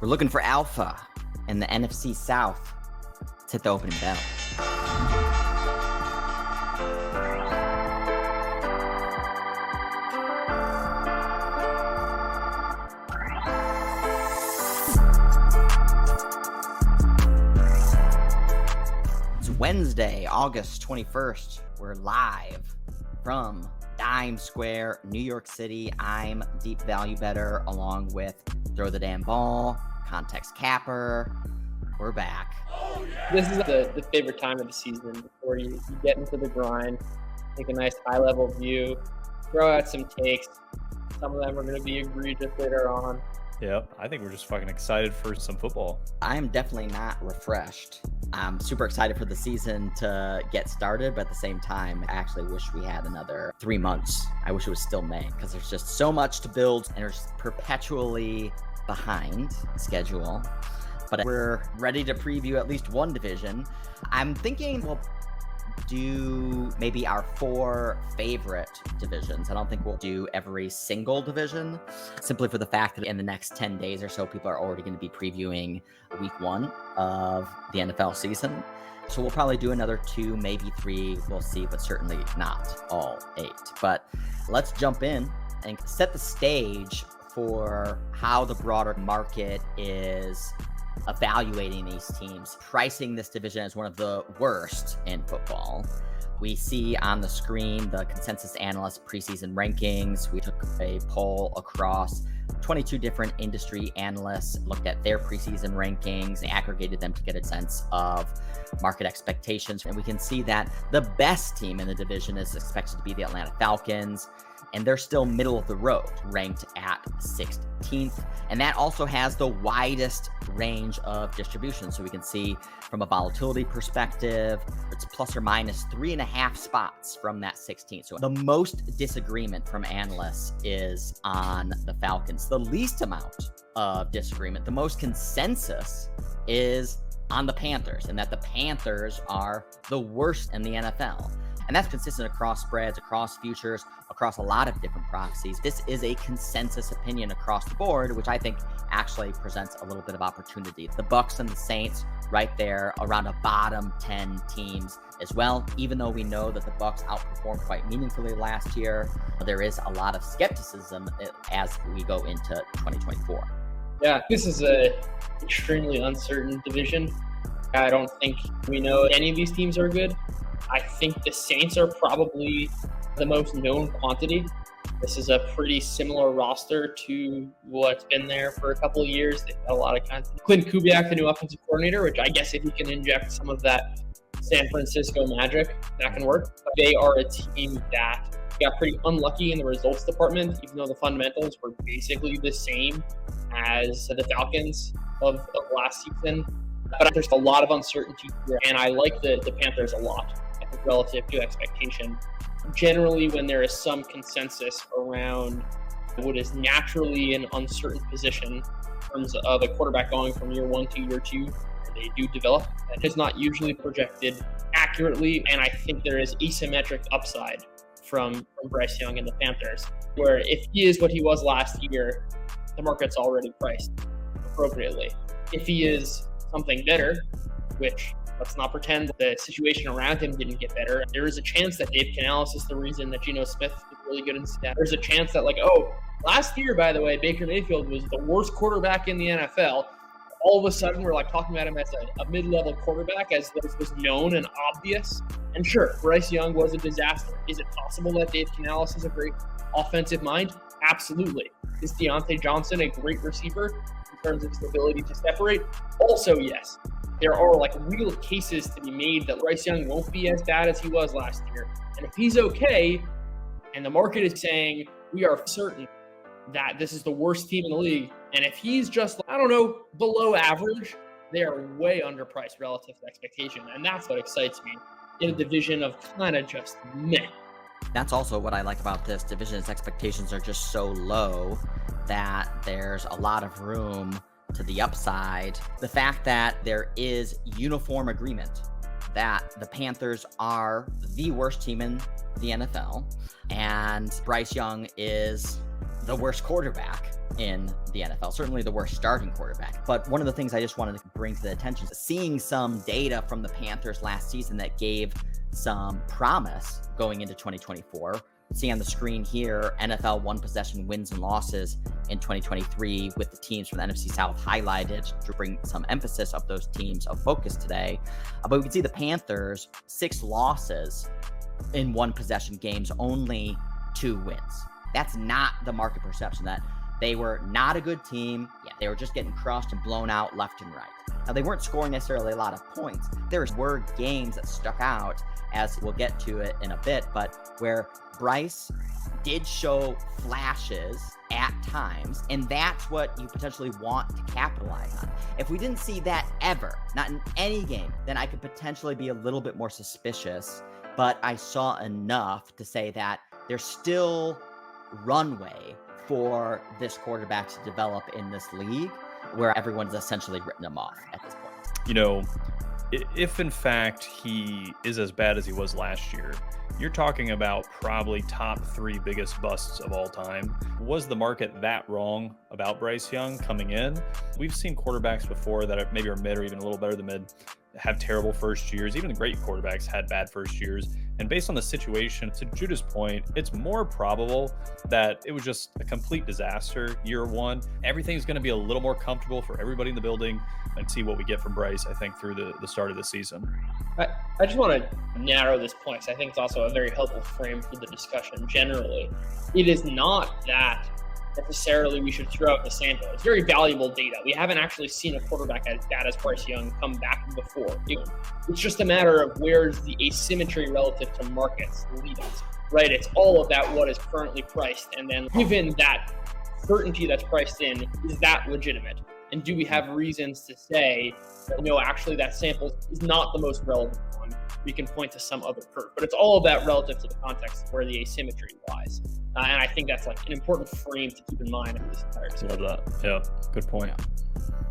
We're looking for alpha in the NFC South. Let's hit the opening bell. It's Wednesday, August 21st. We're live from Dime Square, New York City. I'm Deep Value Better along with Throw the Damn Ball, Context Capper. We're back. Oh, yeah. This is the favorite time of the season before you get into the grind, take a nice high-level view, throw out some takes. Some of them are going to be egregious later on. Yeah, I think we're just fucking excited for some football. I'm definitely not refreshed. I'm super excited for the season to get started, but at the same time, I actually wish we had another 3 months. I wish it was still May because there's just so much to build and there's perpetually behind schedule. But we're ready to preview at least one division. I'm thinking we'll do maybe our 4 favorite divisions. I don't think we'll do every single division, simply for the fact that in the next 10 days or so, people are already going to be previewing week 1 of the NFL season. So we'll probably do another 2, maybe 3, we'll see, but certainly not all 8. But let's jump in and set the stage for how the broader market is evaluating these teams, pricing this division as one of the worst in football. We see on the screen the consensus analyst preseason rankings. We took a poll across 22 different industry analysts, looked at their preseason rankings, and aggregated them to get a sense of market expectations. And we can see that the best team in the division is expected to be the Atlanta Falcons, and they're still middle of the road, ranked at 16th. And that also has the widest range of distribution. So we can see from a volatility perspective, it's plus or minus 3.5 spots from that 16th. So the most disagreement from analysts is on the Falcons. The least amount of disagreement, the most consensus is on the Panthers, and that the Panthers are the worst in the NFL. And that's consistent across spreads, across futures, across a lot of different proxies. This is a consensus opinion across the board, which I think actually presents a little bit of opportunity. The Bucs and the Saints right there around a bottom 10 teams as well. Even though we know that the Bucs outperformed quite meaningfully last year, there is a lot of skepticism as we go into 2024. Yeah, this is an extremely uncertain division. I don't think we know any of these teams are good. I think the Saints are probably the most known quantity. This is a pretty similar roster to what's been there for a couple of years. They've got a lot of content. Clint Kubiak, the new offensive coordinator, which I guess if he can inject some of that San Francisco magic, that can work. But they are a team that got pretty unlucky in the results department, even though the fundamentals were basically the same as the Falcons of last season. But there's a lot of uncertainty here, and I like the Panthers a lot, I think, relative to expectation. Generally, when there is some consensus around what is naturally an uncertain position in terms of a quarterback going from year 1 to year 2, they do develop. That is not usually projected accurately, and I think there is asymmetric upside from Bryce Young and the Panthers, where if he is what he was last year, the market's already priced appropriately. If he is something better, which let's not pretend the situation around him didn't get better. There is a chance that Dave Canales is the reason that Geno Smith was really good in stats. There's a chance that last year, by the way, Baker Mayfield was the worst quarterback in the NFL. All of a sudden, we're talking about him as a mid-level quarterback, as this was known and obvious. And sure, Bryce Young was a disaster. Is it possible that Dave Canales is a great offensive mind? Absolutely. Is Deontay Johnson a great receiver in terms of his ability to separate? Also, yes. There are real cases to be made that Bryce Young won't be as bad as he was last year. And if he's okay, and the market is saying we are certain that this is the worst team in the league, and if he's just, below average, they are way underpriced relative to expectation. And that's what excites me in a division of kind of just meh. That's also what I like about this division is expectations are just so low that there's a lot of room to the upside. The fact that there is uniform agreement that the Panthers are the worst team in the NFL and Bryce Young is the worst quarterback in the NFL, certainly the worst starting quarterback. But one of the things I just wanted to bring to the attention is seeing some data from the Panthers last season that gave some promise going into 2024. See on the screen here, NFL one possession wins and losses in 2023 with the teams from the NFC South highlighted to bring some emphasis of those teams of focus today. But we can see the Panthers, 6 losses in one possession games, only 2 wins. That's not the market perception, that they were not a good team. Yeah, they were just getting crushed and blown out left and right. Now, they weren't scoring necessarily a lot of points. There were games that stuck out, as we'll get to it in a bit, but where Bryce did show flashes at times, and that's what you potentially want to capitalize on. If we didn't see that ever, not in any game, then I could potentially be a little bit more suspicious, but I saw enough to say that there's still runway for this quarterback to develop in this league, where everyone's essentially written him off at this point. You know, if in fact he is as bad as he was last year, you're talking about probably top 3 biggest busts of all time. Was the market that wrong about Bryce Young coming in? We've seen quarterbacks before that maybe are mid or even a little better than mid have terrible first years. Even the great quarterbacks had bad first years. And based on the situation, to Judah's point, it's more probable that it was just a complete disaster year one. Everything's going to be a little more comfortable for everybody in the building, and see what we get from Bryce, I think, through the start of the season. I just want to narrow this point, because I think it's also a very helpful frame for the discussion generally. It is not that necessarily we should throw out the sample. It's very valuable data. We haven't actually seen a quarterback as bad as Bryce Young come back before. It's just a matter of where's the asymmetry relative to markets lead us, right? It's all about what is currently priced, and then given that certainty that's priced in, is that legitimate? And do we have reasons to say that, no, actually that sample is not the most relevant one? We can point to some other curve, but it's all about relative to the context where the asymmetry lies. And I think that's like an important frame to keep in mind in this entire discussion. Love that. Yeah, good point.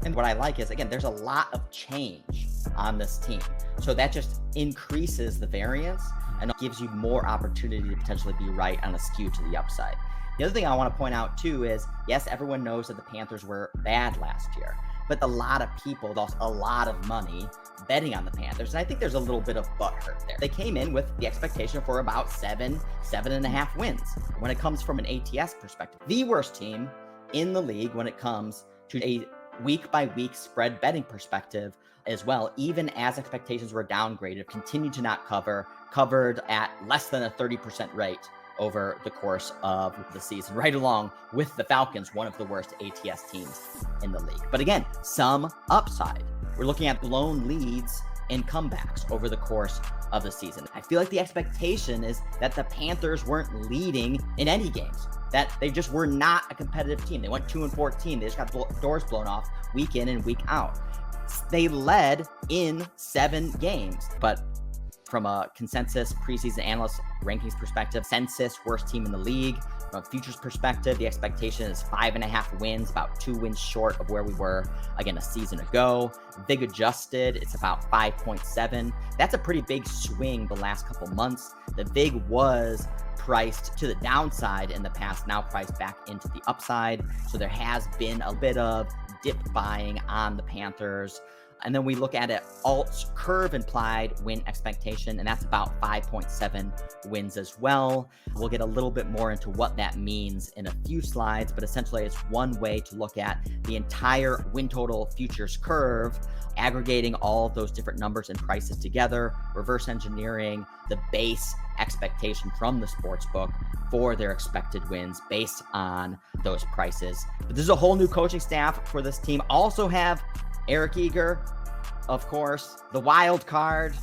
And what I like is, again, there's a lot of change on this team. So that just increases the variance and gives you more opportunity to potentially be right on a skew to the upside. The other thing I want to point out too is, yes, everyone knows that the Panthers were bad last year, but a lot of people lost a lot of money betting on the Panthers. And I think there's a little bit of butthurt there. They came in with the expectation for about 7.5 wins. When it comes from an ATS perspective, the worst team in the league when it comes to a week by week spread betting perspective as well, even as expectations were downgraded, continued to not covered at less than a 30% rate over the course of the season, right along with the Falcons, one of the worst ATS teams in the league. But again, some upside. We're looking at blown leads and comebacks over the course of the season. I feel like the expectation is that the Panthers weren't leading in any games, that they just were not a competitive team. They went 2-14. They just got doors blown off week in and week out. They led in 7 games, but from a consensus preseason analyst rankings perspective, census worst team in the league. From a futures perspective, the expectation is 5.5 wins, about 2 wins short of where we were, again, a season ago. VIG adjusted, it's about 5.7. That's a pretty big swing the last couple months. The VIG was priced to the downside in the past, now priced back into the upside. So there has been a bit of dip buying on the Panthers. And then we look at it, alts curve implied win expectation, and that's about 5.7 wins as well. We'll get a little bit more into what that means in a few slides, but essentially it's one way to look at the entire win total futures curve, aggregating all of those different numbers and prices together, reverse engineering the base expectation from the sportsbook for their expected wins based on those prices. But this is a whole new coaching staff for this team. Also have Eric Eager, of course, the wild card,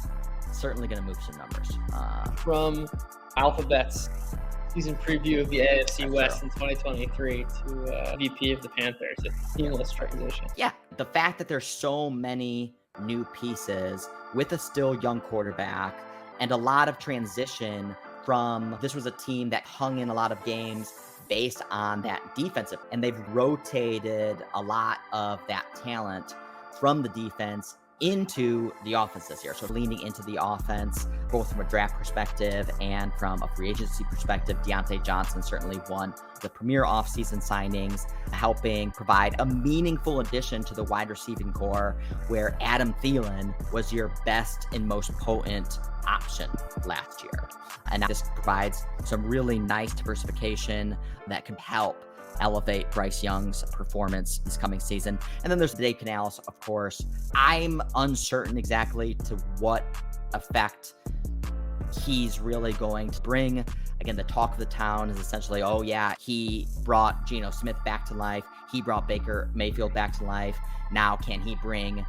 certainly going to move some numbers. From Alphabet's season preview of the AFC West in 2023 to VP of the Panthers. It's a seamless transition. Yeah, the fact that there's so many new pieces with a still young quarterback and a lot of transition from, this was a team that hung in a lot of games based on that defensive, and they've rotated a lot of that talent from the defense into the offense this year. So leaning into the offense, both from a draft perspective and from a free agency perspective. Deontay Johnson certainly one of the premier offseason signings, helping provide a meaningful addition to the wide receiving core, where Adam Thielen was your best and most potent option last year. And this provides some really nice diversification that can help elevate Bryce Young's performance this coming season. And then there's Dave Canales, of course. I'm uncertain exactly to what effect he's really going to bring. Again, the talk of the town is essentially, oh yeah, he brought Geno Smith back to life. He brought Baker Mayfield back to life. Now can he bring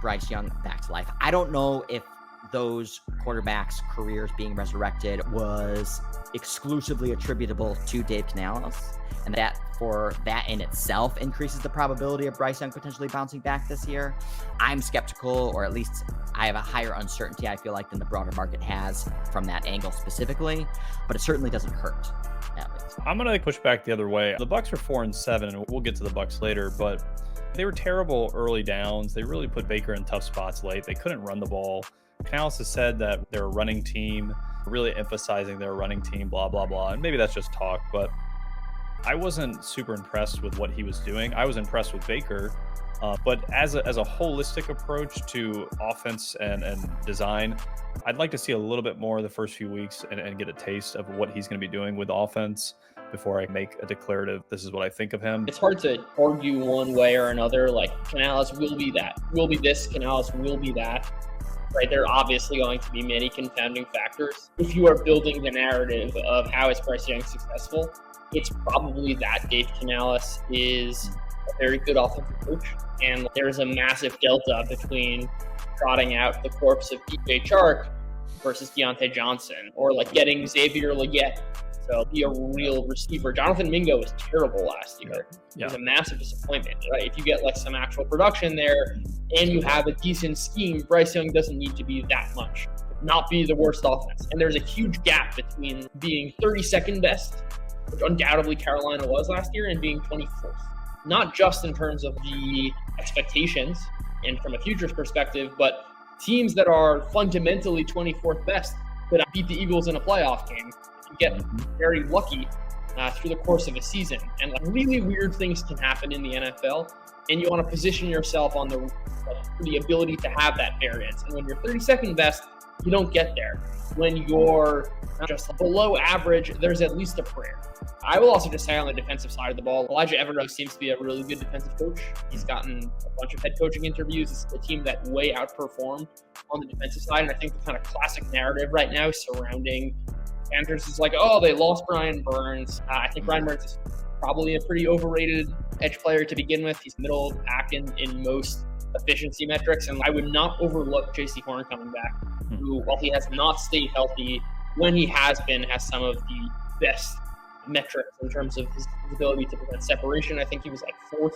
Bryce Young back to life? I don't know if those quarterbacks' careers being resurrected was exclusively attributable to Dave Canales, and that for that in itself increases the probability of Bryce Young potentially bouncing back this year. I'm skeptical, or at least I have a higher uncertainty, I feel like, than the broader market has from that angle specifically, but it certainly doesn't hurt, at least. I'm going to push back the other way. The Bucs are 4-7, and we'll get to the Bucs later, but they were terrible early downs. They really put Baker in tough spots late. They couldn't run the ball. Canales has said that they're a running team, really emphasizing their running team, blah, blah, blah. And maybe that's just talk, but I wasn't super impressed with what he was doing. I was impressed with Baker, but as a holistic approach to offense and design, I'd like to see a little bit more the first few weeks and get a taste of what he's going to be doing with offense before I make a declarative, this is what I think of him. It's hard to argue one way or another, like Canales will be that, will be this, Canales will be that. Right, there are obviously going to be many confounding factors. If you are building the narrative of how is Bryce Young successful, it's probably that Dave Canales is a very good offensive coach, and there's a massive delta between trotting out the corpse of DJ Chark versus Deontay Johnson, or like getting Xavier Legette to be a real receiver. Jonathan Mingo was terrible last year. Yeah. It was a massive disappointment. Right? If you get like some actual production there and you have a decent scheme, Bryce Young doesn't need to be that much, not be the worst offense. And there's a huge gap between being 32nd best, which undoubtedly Carolina was last year, and being 24th. Not just in terms of the expectations and from a futures perspective, but teams that are fundamentally 24th best could beat the Eagles in a playoff game. You get very lucky through the course of a season, and like really weird things can happen in the NFL, and you want to position yourself on the ability to have that variance. And when you're 32nd best, you don't get there. When you're just below average, there's at least a prayer. I will also just say on the defensive side of the ball, Elijah Everett seems to be a really good defensive coach. He's gotten a bunch of head coaching interviews. It's a team that way outperformed on the defensive side, and I think the kind of classic narrative right now surrounding Panthers is like, oh, they lost Brian Burns. I think Brian Burns is probably a pretty overrated edge player to begin with. He's middle of the pack in most efficiency metrics, and I would not overlook J.C. Horn coming back, who, while he has not stayed healthy, when he has been, has some of the best metrics in terms of his ability to prevent separation. I think he was like 4th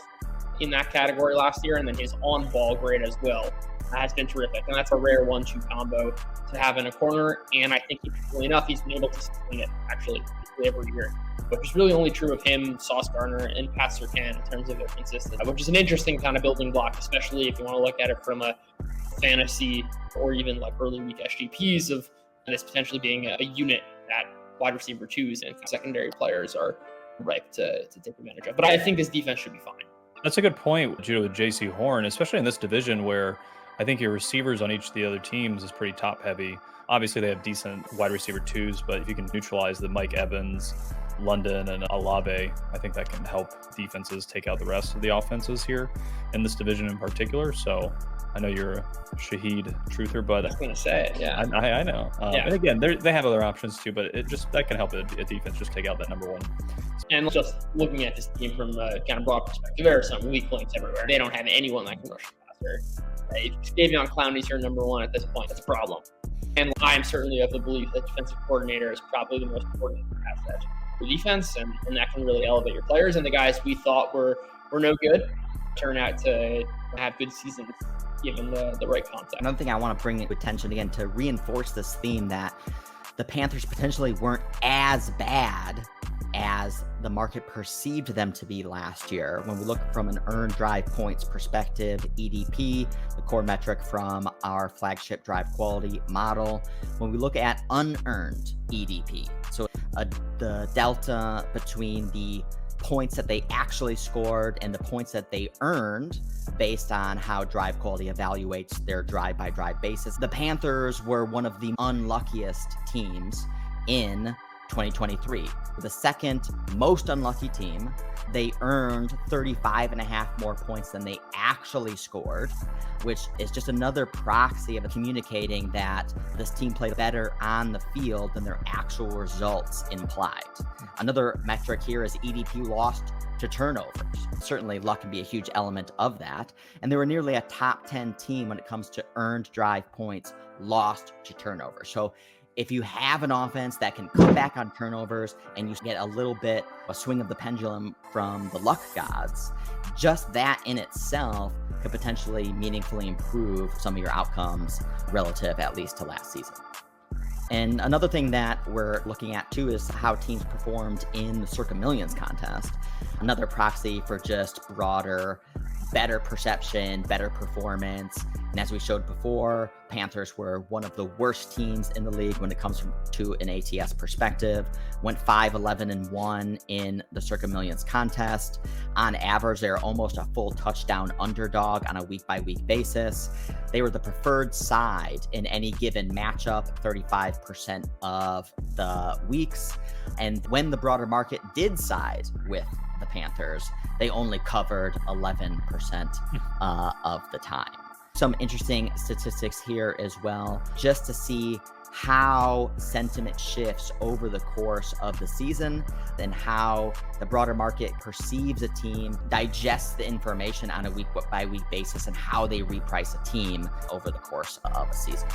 in that category last year, and then his on-ball grade as well has been terrific. And that's a rare 1-2 combo to have in a corner, and I think interestingly enough, he's been able to sustain it actually every year, which is really only true of him, Sauce Gardner, and Pat Surtain in terms of their consistency, which is an interesting kind of building block, especially if you want to look at it from a fantasy or even like early week SGPs of this potentially being a unit that wide receiver 2s and secondary players are ripe to take advantage of. But I think this defense should be fine. That's a good point, Judah, with J.C. Horn, especially in this division where I think your receivers on each of the other teams is pretty top heavy. Obviously, they have decent wide receiver 2s, but if you can neutralize the Mike Evans, London, and Olave, I think that can help defenses take out the rest of the offenses here in this division in particular. So I know you're a Shaheed truther, but I was going to say it, yeah. I know. Yeah. And again, they have other options too, but that can help a defense just take out that number one. And just looking at this team from a kind of broad perspective, there are some weak links everywhere. They don't have anyone that can rush the passer. If Davion Clowney's your number one at this point, that's a problem. And I am certainly of the belief that defensive coordinator is probably the most important asset for defense, and that can really elevate your players. And the guys we thought were no good turn out to have good seasons given the right context. Another thing I want to bring to attention again to reinforce this theme that the Panthers potentially weren't as bad as the market perceived them to be last year. When we look from an earned drive points perspective, EDP, the core metric from our flagship drive quality model, when we look at unearned EDP, so the delta between the points that they actually scored and the points that they earned based on how drive quality evaluates their drive by drive basis. The Panthers were one of the unluckiest teams in 2023. The second most unlucky team. They earned 35.5 more points than they actually scored, which is just another proxy of communicating that this team played better on the field than their actual results implied. Another metric here is EDP lost to turnovers. Certainly luck can be a huge element of that. And they were nearly a top 10 team when it comes to earned drive points lost to turnovers. So if you have an offense that can cut back on turnovers and you get a little bit of a swing of the pendulum from the luck gods, just that in itself could potentially meaningfully improve some of your outcomes relative at least to last season. And another thing that we're looking at too is how teams performed in the Circa Millions contest. Another proxy for just broader, better perception, better performance. And as we showed before, Panthers were one of the worst teams in the league when it comes to an ATS perspective. Went 5-11-1 in the Circa Millions contest. On average, they're almost a full touchdown underdog on a week-by-week basis. They were the preferred side in any given matchup 35% of the weeks. And when the broader market did side with the Panthers, they only covered 11% of the time. Some interesting statistics here as well, just to see how sentiment shifts over the course of the season and how the broader market perceives a team, digests the information on a week-by-week basis, and how they reprice a team over the course of a season.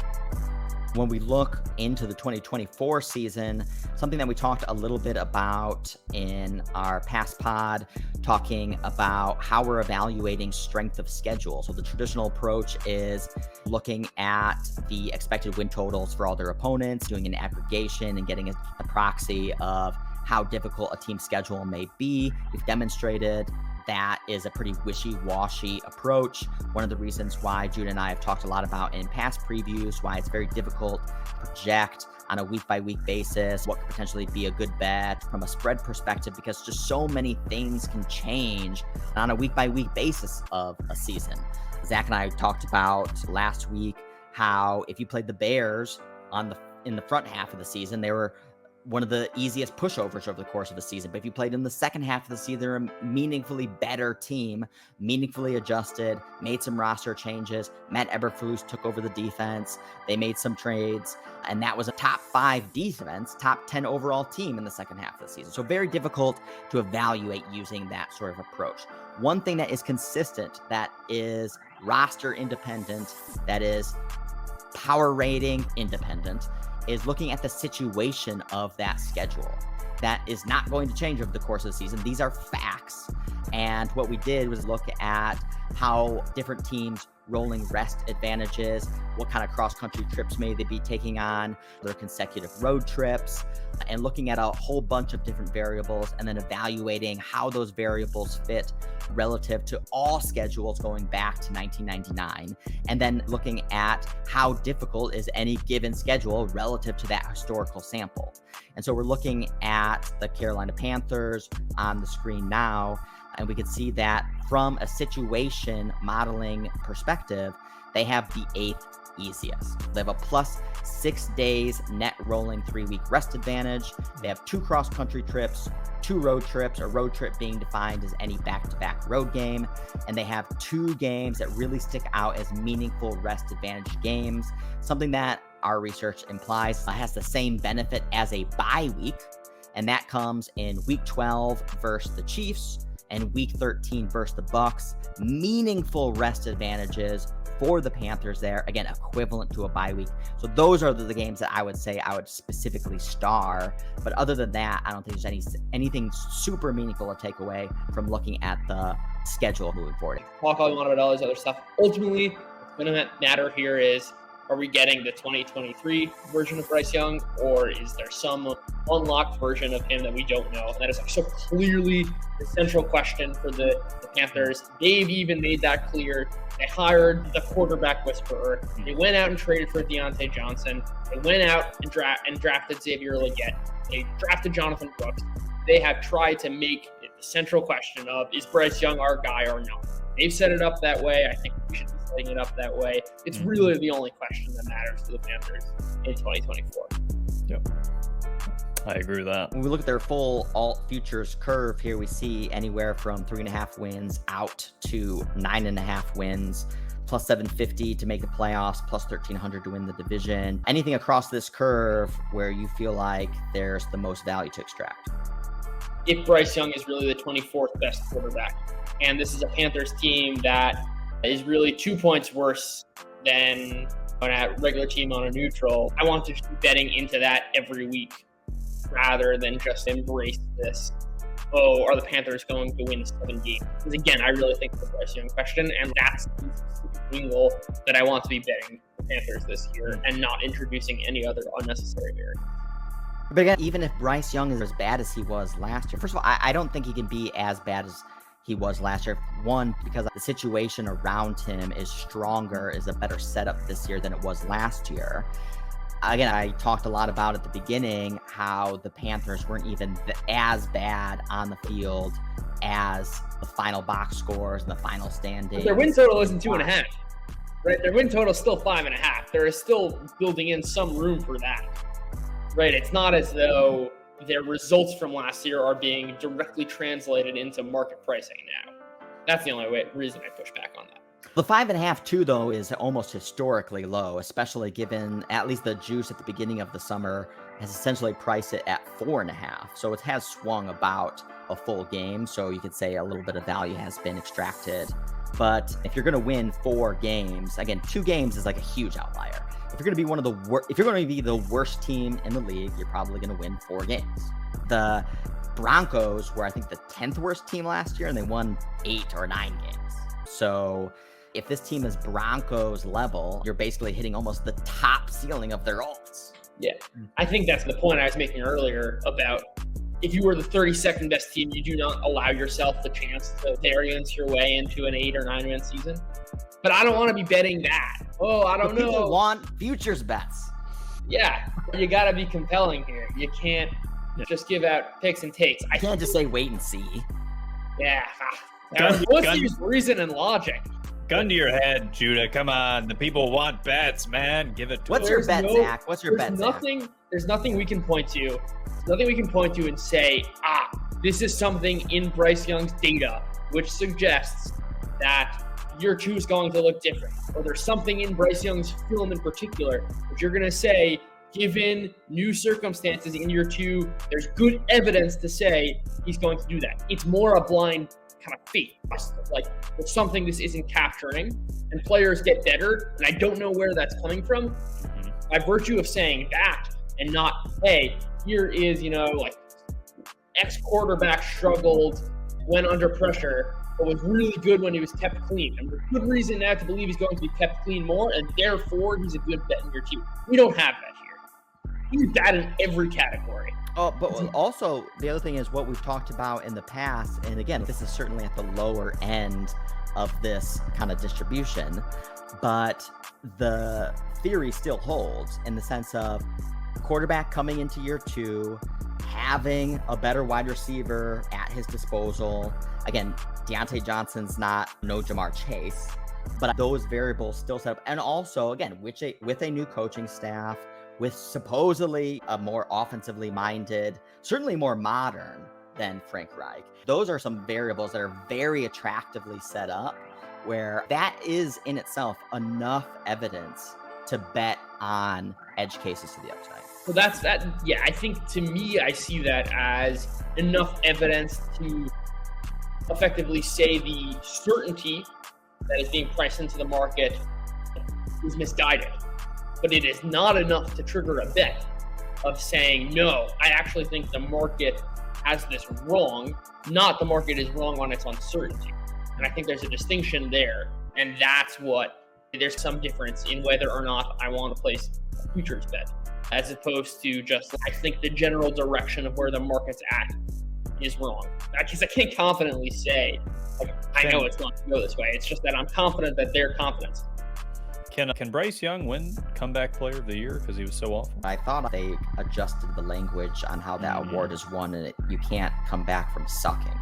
When we look into the 2024 season, something that we talked a little bit about in our past pod, talking about how we're evaluating strength of schedule. So the traditional approach is looking at the expected win totals for all their opponents, doing an aggregation and getting a proxy of how difficult a team's schedule may be. We've demonstrated that is a pretty wishy-washy approach. One of the reasons why Jude and I have talked a lot about in past previews, why it's very difficult to project on a week-by-week basis what could potentially be a good bet from a spread perspective, because just so many things can change on a week-by-week basis of a season. Zach and I talked about last week how if you played the Bears in the front half of the season, they were one of the easiest pushovers over the course of the season. But if you played in the second half of the season, they're a meaningfully better team, meaningfully adjusted, made some roster changes. Matt Eberflus took over the defense. They made some trades, and that was a top 5 defense, top 10 overall team in the second half of the season. So very difficult to evaluate using that sort of approach. One thing that is consistent, that is roster independent, that is power rating independent, is looking at the situation of that schedule. That is not going to change over the course of the season. These are facts. And what we did was look at how different teams rolling rest advantages, what kind of cross-country trips may they be taking on, their consecutive road trips, and looking at a whole bunch of different variables and then evaluating how those variables fit relative to all schedules going back to 1999, and then looking at how difficult is any given schedule relative to that historical sample. And so we're looking at the Carolina Panthers on the screen now, and we can see that from a situation modeling perspective, they have the 8th easiest. They have a plus 6 days net rolling 3-week rest advantage. They have 2 cross-country trips, 2 road trips, a road trip being defined as any back-to-back road game. And they have 2 games that really stick out as meaningful rest advantage games, something that our research implies has the same benefit as a bye week. And that comes in week 12 versus the Chiefs and week 13 versus the Bucs. Meaningful rest advantages for the Panthers there, again, equivalent to a bye week. So those are the games that I would say I would specifically star. But other than that, I don't think there's anything super meaningful to take away from looking at the schedule moving forward. Talk all you want about all this other stuff. Ultimately, what's going to matter here is Are we getting the 2023 version of Bryce Young, or is there some unlocked version of him that we don't know? And that is so clearly the central question for the Panthers. They've even made that clear. They hired the quarterback whisperer. They went out and traded for Deontay Johnson. They went out and drafted Xavier Legette. They drafted Jonathan Brooks. They have tried to make it the central question of, is Bryce Young our guy or not? They've set it up that way. I think we should be setting it up that way. It's really the only question that matters to the Panthers in 2024. Yep. I agree with that. When we look at their full alt futures curve here, we see anywhere from 3.5 wins out to 9.5 wins, plus 750 to make the playoffs, plus 1,300 to win the division. Anything across this curve where you feel like there's the most value to extract? If Bryce Young is really the 24th best quarterback, and this is a Panthers team that is really 2 points worse than a regular team on a neutral, I want to just be betting into that every week rather than just embrace this, oh, are the Panthers going to win 7 games? Because again, I really think it's a Bryce Young question, and that's the specific angle that I want to be betting the Panthers this year and not introducing any other unnecessary variance. But again, even if Bryce Young is as bad as he was last year, first of all, I don't think he can be as bad as he was last year. One, because the situation around him is stronger, is a better setup this year than it was last year. Again, I talked a lot about at the beginning how the Panthers weren't even as bad on the field as the final box scores and the final standings. But their win total isn't 2.5, right? Their win total is still 5.5. There is still building in some room for that, right? It's not as though their results from last year are being directly translated into market pricing now. That's the only reason I push back on that. The 5.5 too, though, is almost historically low, especially given at least the juice at the beginning of the summer has essentially priced it at 4.5. So it has swung about a full game. So you could say a little bit of value has been extracted. But if you're going to win 4 games, again, 2 games is like a huge outlier. If you're going to be if you're going to be the worst team in the league, you're probably going to win 4 games. The Broncos were, I think, the 10th worst team last year, and they won 8 or 9 games. So if this team is Broncos level, you're basically hitting almost the top ceiling of their alts. Yeah, I think that's the point I was making earlier about if you were the 32nd best team, you do not allow yourself the chance to variance your way into an 8 or 9 win season. But I don't want to be betting that. Oh, I don't know. People want futures bets. Yeah, you got to be compelling here. You can't just give out picks and takes. I can't just say wait and see. Yeah. Let's use reason and logic. Gun to your head, Judah. Come on. The people want bets, man. Give it to them. What's your bet, Zach? What's your bet, Zach? There's nothing we can point to. There's nothing we can point to and say, this is something in Bryce Young's data which suggests that year 2 is going to look different. Or there's something in Bryce Young's film in particular which you're going to say, given new circumstances in year 2, there's good evidence to say he's going to do that. It's more a blind kind of faith. Like, there's something this isn't capturing, and players get better, and I don't know where that's coming from. By virtue of saying that, and not, hey, here is, like, X quarterback struggled, went under pressure, but was really good when he was kept clean. And there's good reason now to believe he's going to be kept clean more, and therefore he's a good bet in your team. We don't have that here. He's bad in every category. Oh, but also the other thing is what we've talked about in the past, and again, this is certainly at the lower end of this kind of distribution, but the theory still holds in the sense of quarterback coming into year 2, having a better wide receiver at his disposal. Again, Deontay Johnson's no Jamar Chase, but those variables still set up. And also, again, with a new coaching staff, with supposedly a more offensively minded, certainly more modern than Frank Reich. Those are some variables that are very attractively set up, where that is in itself enough evidence to bet on edge cases to the upside. So that's that. Yeah, I think to me, I see that as enough evidence to effectively say the certainty that is being priced into the market is misguided. But it is not enough to trigger a bet of saying, no, I actually think the market has this wrong, not the market is wrong on its uncertainty. And I think there's a distinction there. And that's what There's some difference in whether or not I want to place a futures bet, as opposed to just, I think the general direction of where the market's at is wrong. Because I can't confidently say, like, I know it's not to go this way. It's just that I'm confident that they're confident. Can Bryce Young win comeback player of the year because he was so awful? I thought they adjusted the language on how that award is won, and you can't come back from sucking.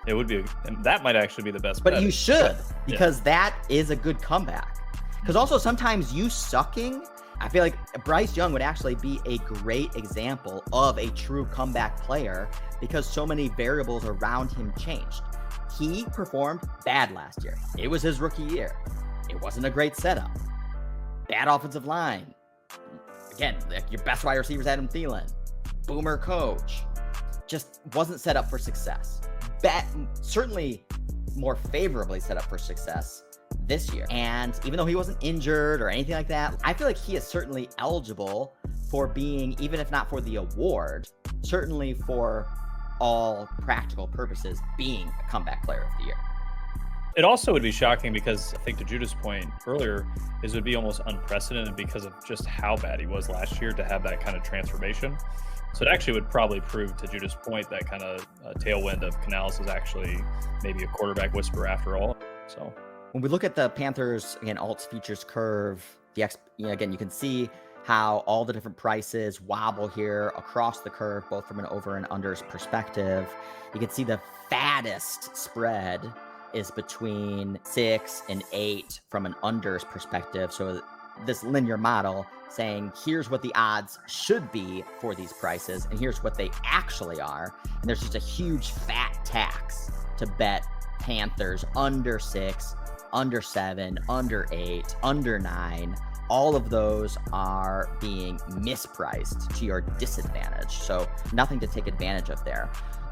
It would be, and that might actually be the best But bet. you should, because that is a good comeback. Because also sometimes you sucking, I feel like Bryce Young would actually be a great example of a true comeback player because so many variables around him changed. He performed bad last year. It was his rookie year. It wasn't a great setup. Bad offensive line. Again, like your best wide receivers, Adam Thielen. Boomer coach. Just wasn't set up for success. Certainly more favorably set up for success this year. And even though he wasn't injured or anything like that, I feel like he is certainly eligible for being, even if not for the award, certainly for all practical purposes, being a comeback player of the year. It also would be shocking because I think to Judah's point earlier is it would be almost unprecedented because of just how bad he was last year to have that kind of transformation. So it actually would probably prove to Judah's point that kind of tailwind of Canales is actually maybe a quarterback whisperer after all. So when we look at the Panthers, again, alts features curve, again, you can see how all the different prices wobble here across the curve, both from an over and unders perspective. You can see the fattest spread is between 6 and 8 from an unders perspective. So this linear model saying, here's what the odds should be for these prices, and here's what they actually are. And there's just a huge fat tax to bet Panthers under 6, under 7, under 8, under 9. All of those are being mispriced to your disadvantage. So nothing to take advantage of there.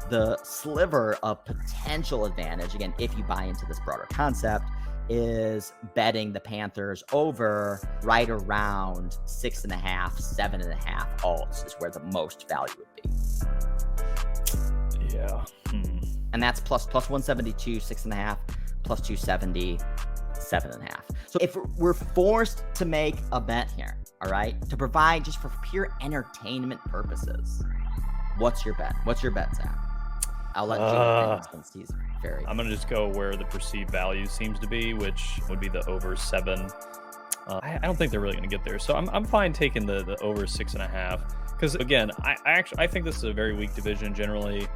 The sliver of potential advantage, again, if you buy into this broader concept, is betting the Panthers over right around 6.5, 7.5 alts is where the most value would be. Yeah. And that's plus 172, 6.5, plus 270, 7.5. So if we're forced to make a bet here, all right, to provide just for pure entertainment purposes, what's your bet? What's your bet, Zach? I'll let you since he's very... I'm going to just go where the perceived value seems to be, which would be the over 7. I don't think they're really going to get there. So I'm fine taking the over 6.5. Because again, I think this is a very weak division generally.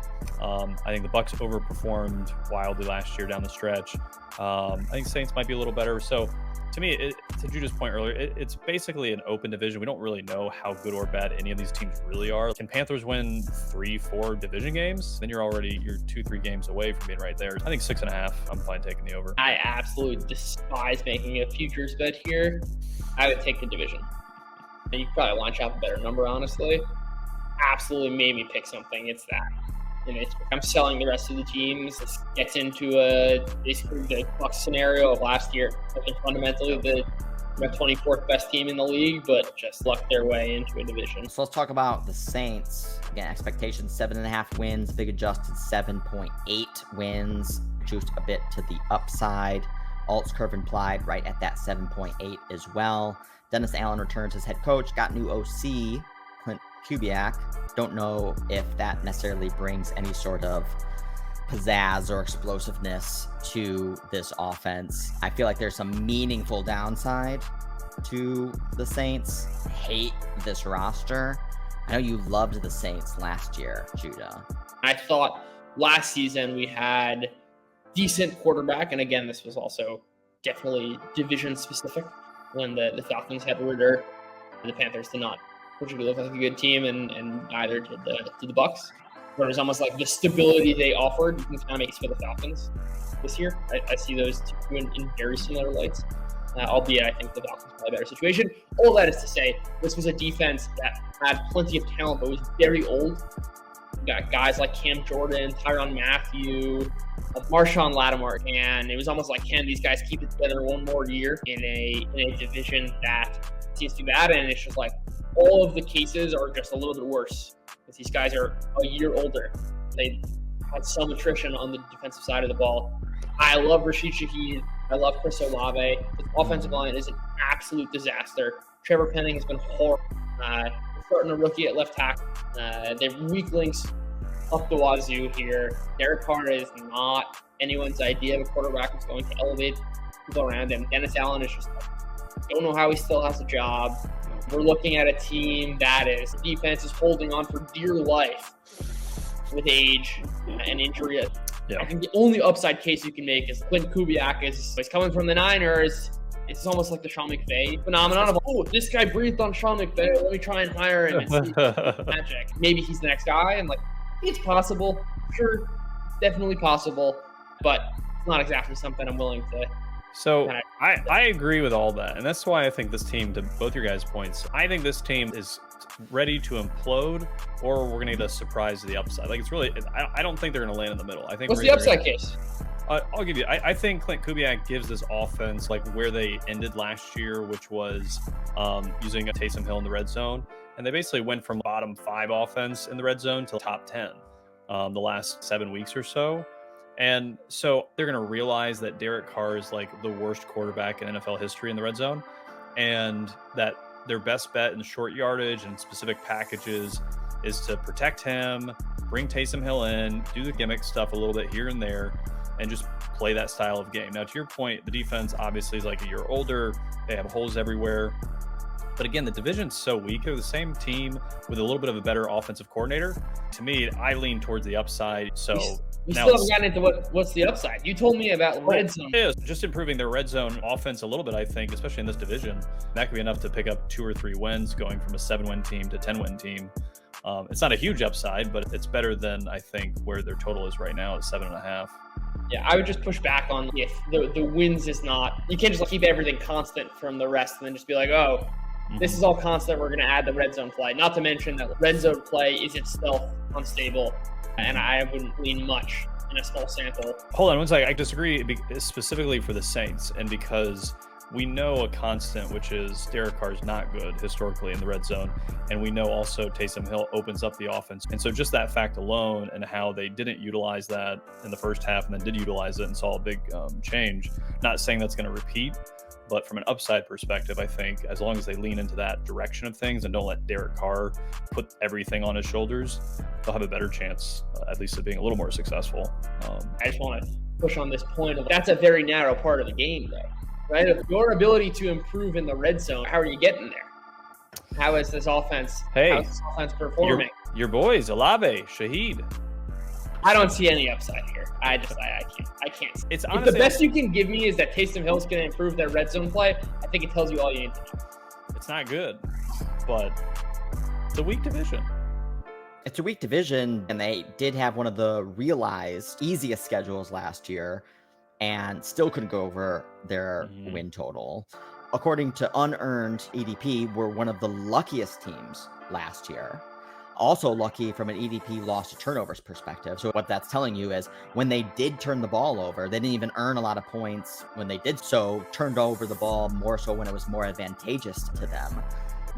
I think the Bucs overperformed wildly last year down the stretch. I think Saints might be a little better. So to me, to Judah's point earlier, it's basically an open division. We don't really know how good or bad any of these teams really are. Can Panthers win 3-4 division games? Then you're 2-3 games away from being right there. I think 6.5. I'm fine taking the over. I absolutely despise making a futures bet here. I would take the division. And you could probably launch out a better number, honestly. Absolutely made me pick something. It's that. I'm selling the rest of the teams. This gets into basically the Bucs scenario of last year. I think fundamentally the 24th best team in the league, but just lucked their way into a division. So let's talk about the Saints. Again, expectations 7.5 wins, big adjusted 7.8 wins, juiced a bit to the upside. Alts curve implied right at that 7.8 as well. Dennis Allen returns as head coach, got new OC, Clint Kubiak. Don't know if that necessarily brings any sort of pizzazz or explosiveness to this offense. I feel like there's some meaningful downside to the Saints. Hate this roster. I know you loved the Saints last year, Judah. I thought last season we had decent quarterback, and again, this was also definitely division specific. When the Falcons had Ritter, the Panthers did not particularly look like a good team, and neither did the Bucs. But it was almost like the stability they offered, you can kind of make for the Falcons this year. I see those two in very similar lights, albeit I think the Falcons play a better situation. All that is to say, this was a defense that had plenty of talent, but was very old. You got guys like Cam Jordan, Tyrann Mathieu, Marshawn Lattimore, and it was almost like, can these guys keep it together one more year in a division that seems too bad? And it's just like all of the cases are just a little bit worse because these guys are a year older. They had some attrition on the defensive side of the ball. I love Rashid Shaheed. I love Chris Olave. His offensive line is an absolute disaster. Trevor Penning has been horrible. Starting a rookie at left tackle. They're weak links up the wazoo here. Derek Carr is not anyone's idea of a quarterback who's going to elevate people around him. Dennis Allen is just don't know how he still has a job. We're looking at a team that is defense is holding on for dear life with age and injury. Yeah. I think the only upside case you can make is Clint Kubiak is coming from the Niners. It's almost like the Sean McVay phenomenon of, oh, this guy breathed on Sean McVay. Let me try and hire him and see magic. Maybe he's the next guy. And like, it's possible. Sure, definitely possible. But it's not exactly something I'm willing to. So I agree with all that. And that's why I think this team, to both your guys' points, I think this team is ready to implode, or we're going to get a surprise to the upside. Like, it's really, I don't think they're going to land in the middle. I think. What's the upside case? I'll give you. I think Clint Kubiak gives this offense like where they ended last year, which was using a Taysom Hill in the red zone, and they basically went from bottom 5 offense in the red zone to top 10 the last 7 weeks or so. And so they're going to realize that Derek Carr is like the worst quarterback in NFL history in the red zone, and that their best bet in short yardage and specific packages is to protect him, bring Taysom Hill in, do the gimmick stuff a little bit here and there, and just play that style of game. Now, to your point, the defense obviously is like a year older. They have holes everywhere. But again, the division's so weak. They're the same team with a little bit of a better offensive coordinator. To me, I lean towards the upside. So you still haven't gotten into what's the upside. You told me about red zone. Yeah, just improving their red zone offense a little bit, I think, especially in this division. That could be enough to pick up 2 or 3 wins, going from a 7-win team to 10-win team. It's not a huge upside, but it's better than, I think, where their total is right now at 7.5. Yeah, I would just push back on if the wins is not – you can't just keep everything constant from the rest and then just be like, oh, this is all constant. We're going to add the red zone play. Not to mention that red zone play is itself unstable, and I wouldn't lean much in a small sample. Hold on one second. I disagree specifically for the Saints, and because we know a constant, which is Derek Carr is not good historically in the red zone, and we know also Taysom Hill opens up the offense. And so just that fact alone and how they didn't utilize that in the first half and then did utilize it and saw a big change, not saying that's going to repeat, but from an upside perspective, I think as long as they lean into that direction of things and don't let Derek Carr put everything on his shoulders, they'll have a better chance, at least of being a little more successful. I just want to push on this point of that's a very narrow part of the game, though. Right? If your ability to improve in the red zone, how are you getting there? How is this offense? How's this offense performing? Your boys, Olave, Shaheed. I don't see any upside here. I can't. It's honestly, if the best you can give me is that Taysom Hill is going to improve their red zone play, I think it tells you all you need to know. It's not good, but it's a weak division. It's a weak division, and they did have one of the realized easiest schedules last year, and still couldn't go over their win total. According to unearned EDP, we're one of the luckiest teams last year. Also lucky from an EDP loss to turnovers perspective. So what that's telling you is when they did turn the ball over, they didn't even earn a lot of points when they did so, turned over the ball more so when it was more advantageous to them.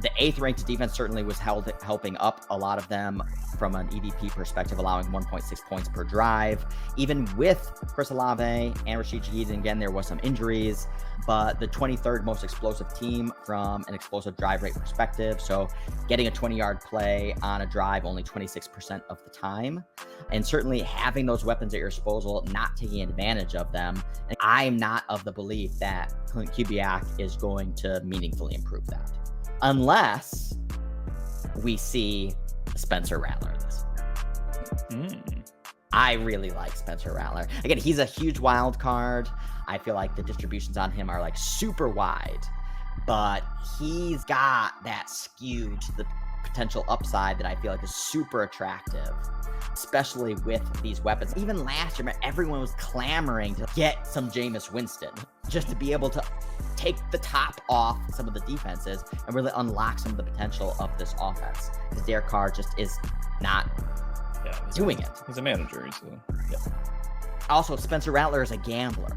The 8th ranked defense certainly was helping up a lot of them from an EDP perspective, allowing 1.6 points per drive. Even with Chris Olave and Rashid Shaheed, and again, there was some injuries, but the 23rd most explosive team from an explosive drive rate perspective. So getting a 20-yard play on a drive only 26% of the time. And certainly having those weapons at your disposal, not taking advantage of them. And I'm not of the belief that Clint Kubiak is going to meaningfully improve that, unless we see Spencer Rattler this year. I really like Spencer Rattler. Again, he's a huge wild card. I feel like the distributions on him are like super wide, but he's got that skew to the potential upside that I feel like is super attractive, especially with these weapons. Even last year, everyone was clamoring to get some Jameis Winston just to be able to take the top off some of the defenses and really unlock some of the potential of this offense. Because Derek Carr just is not doing it. He's a manager. Also, Spencer Rattler is a gambler.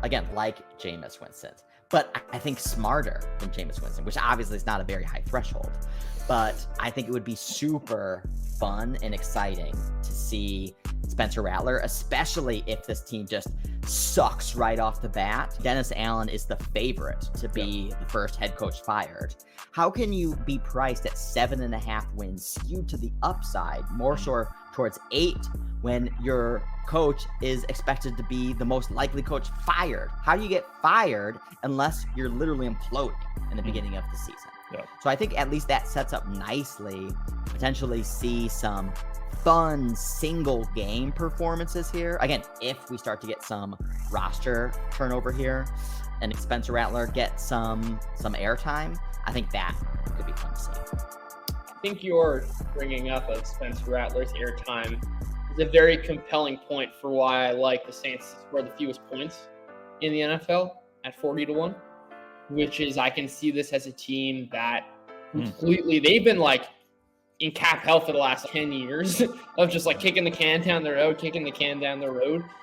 Again, like Jameis Winston, but I think smarter than Jameis Winston, which obviously is not a very high threshold. But I think it would be super fun and exciting to see Spencer Rattler, especially if this team just sucks right off the bat. Dennis Allen is the favorite to be the first head coach fired. How can you be priced at 7.5 wins, skewed to the upside, more so towards 8, when your coach is expected to be the most likely coach fired? How do you get fired unless you're literally imploding in the beginning of the season? Yeah. So I think at least that sets up nicely, potentially see some fun single game performances here. Again, if we start to get some roster turnover here and Spencer Rattler get some airtime, I think that could be fun to see. I think your bringing up of Spencer Rattler's airtime is a very compelling point for why I like the Saints to score the fewest points in the NFL at 40-1, which is I can see this as a team that completely, they've been like in cap hell for the last 10 years of just like kicking the can down the road.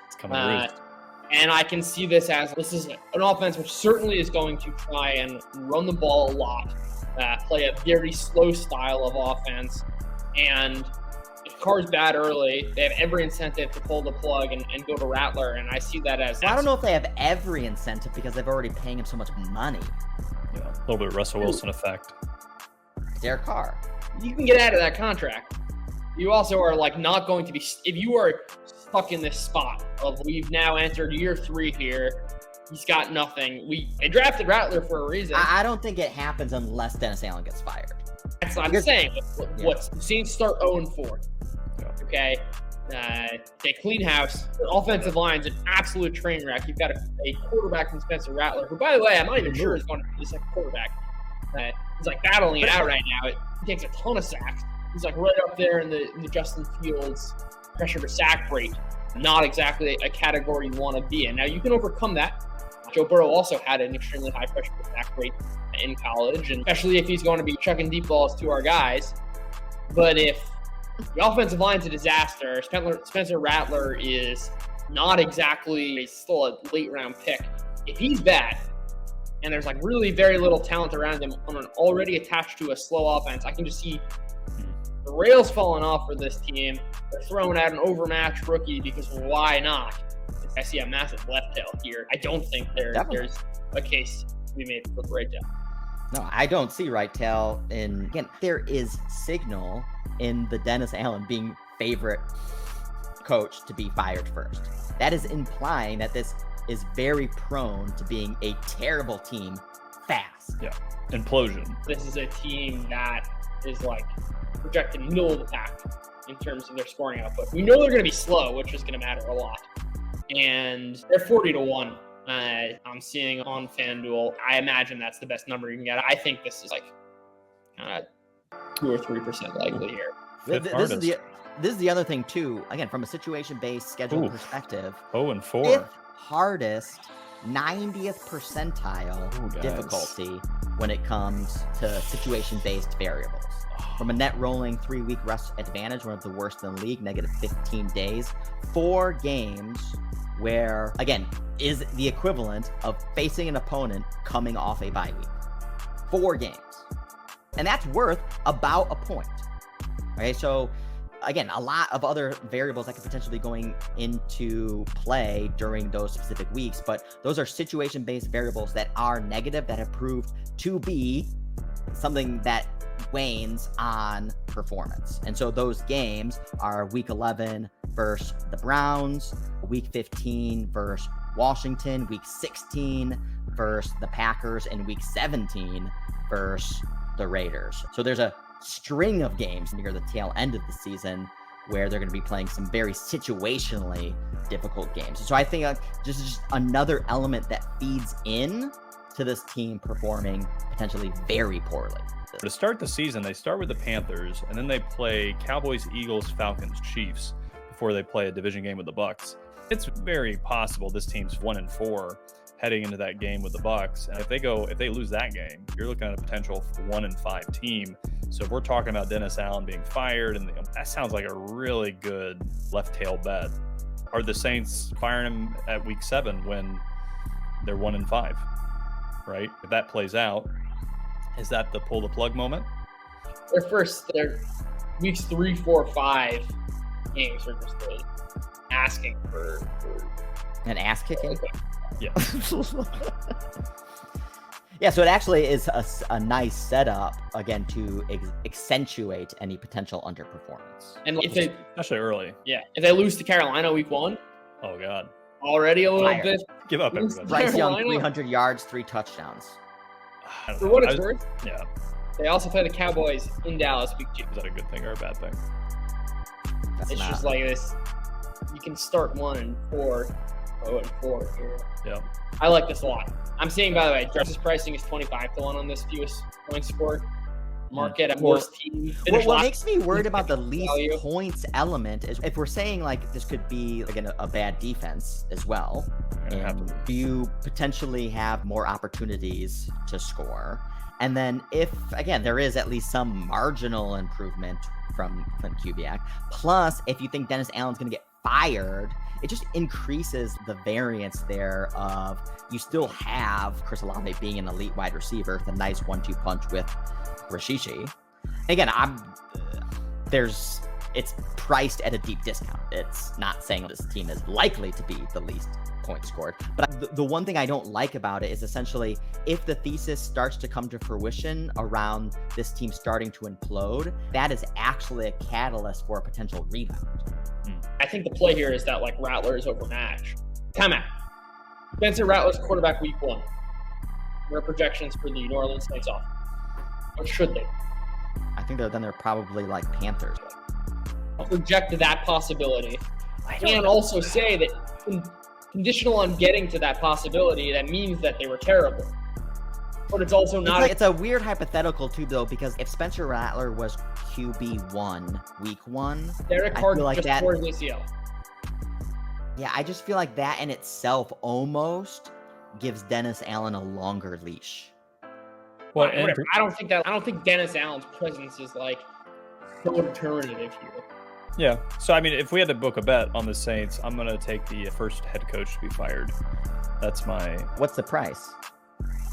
It's coming to roost. And I can see this is an offense which certainly is going to try and run the ball a lot, play a very slow style of offense. And if Carr's bad early, they have every incentive to pull the plug and go to Rattler. And I see that as... I don't know if they have every incentive because they've already paying him so much money. Yeah, a little bit of Russell Wilson effect. Derek Carr. You can get out of that contract. You also are like not going to be... If you are stuck in this spot of we've now entered year 3 here, he's got nothing. They drafted Rattler for a reason. I don't think it happens unless Dennis Allen gets fired. That's what I'm saying. What's the Saints start 0-4? Okay. They clean house. The offensive line's an absolute train wreck. You've got a quarterback in Spencer Rattler, who, by the way, I'm not even sure is going to be the second quarterback. He's like battling it out right now. He takes a ton of sacks. He's like right up there in the Justin Fields pressure to sack rate. Not exactly a category you want to be in. Now, you can overcome that. Joe Burrow also had an extremely high pressure to sack rate in college, and especially if he's going to be chucking deep balls to our guys. But if the offensive line's a disaster, Spencer Rattler is not exactly, he's still a late round pick. If he's bad, and there's like really very little talent around him on an already attached to a slow offense, I can just see the rails falling off for this team. They're throwing out an overmatched rookie because why not? I see a massive left tail here. I don't think there's a case to be made for the right tail. No, I don't see right tail. And again, there is signal in the Dennis Allen being favorite coach to be fired first. That is implying that this is very prone to being a terrible team fast. Yeah. Implosion. This is a team that is like projected middle of the pack in terms of their scoring output. We know they're going to be slow, which is going to matter a lot. And they're 40-1. I'm seeing on FanDuel. I imagine that's the best number you can get. I think this is like kind of 2 or 3% likely here. This is the other thing too. Again, from a situation-based schedule perspective, 0-4. 5th hardest, 90th percentile difficulty when it comes to situation-based variables. From a net rolling 3-week rest advantage, one of the worst in the league, negative 15 days. 4 games where, again, is the equivalent of facing an opponent coming off a bye week. 4 games. And that's worth about a point. Okay, so again, a lot of other variables that could potentially be going into play during those specific weeks, but those are situation-based variables that are negative, that have proved to be something that wanes on performance. And so those games are week 11 versus the Browns, week 15 versus Washington, week 16 versus the Packers, and week 17 versus the Raiders. So there's a string of games near the tail end of the season where they're going to be playing some very situationally difficult games. So I think just another element that feeds in to this team performing potentially very poorly. To start the season, they start with the Panthers, and then they play Cowboys, Eagles, Falcons, Chiefs before they play a division game with the Bucs. It's very possible this team's 1-4 heading into that game with the Bucs. And if they lose that game, you're looking at a potential 1-5 team. So if we're talking about Dennis Allen being fired, and that sounds like a really good left tail bet. Are the Saints firing him at week 7 when they're 1-5? Right? If that plays out, is that the pull the plug moment? Their weeks 3, 4, 5 games are just asking for An ass kicking. Yeah. Yeah, so it actually is a nice setup, again, to accentuate any potential underperformance. And if they, Especially early. if they lose to Carolina week 1, Oh, God. already a little Fire. bit. Give up, Lose everybody. Bryce Young, Carolina. 300 yards, 3 touchdowns. I don't For know. what it's worth, Yeah. they also play the Cowboys in Dallas week 2. Is that a good thing or a bad thing? That's It's not- just like this. You can start 1-4, 0-4 here. Yeah. I like this a lot. I'm seeing, by the way, Justice pricing is 25-1 on this fewest points scored market. At worst team. What makes me worried about the least value. points element is if we're saying like this could be again a bad defense as well, and do you potentially have more opportunities to score? And then if again there is at least some marginal improvement from Clint Kubiak, plus if you think Dennis Allen's going to get fired, it just increases the variance there of you still have Chris Olave being an elite wide receiver with a nice 1-2 punch with Rashishi. Again, it's priced at a deep discount. It's not saying this team is likely to be the least points scored. But the one thing I don't like about it is essentially if the thesis starts to come to fruition around this team starting to implode, that is actually a catalyst for a potential rebound. I think the play here is that like Rattler is overmatched. Timeout. Spencer Rattler's quarterback week 1. What are projections for the New Orleans Saints off? Or should they? I think they're probably like Panthers. I'll project that possibility. And also say that conditional on getting to that possibility, that means that they were terrible. But it's also not. It's a weird hypothetical too, though, because if Spencer Rattler was QB1 week 1, Derek I Carr feel like just that. tore his ACL. Yeah, I just feel like that in itself almost gives Dennis Allen a longer leash. Well, Whatever. I don't think Dennis Allen's presence is like so determinative here. yeah. So, I mean, if we had to book a bet on the Saints, I'm going to take the first head coach to be fired. That's my. What's the price?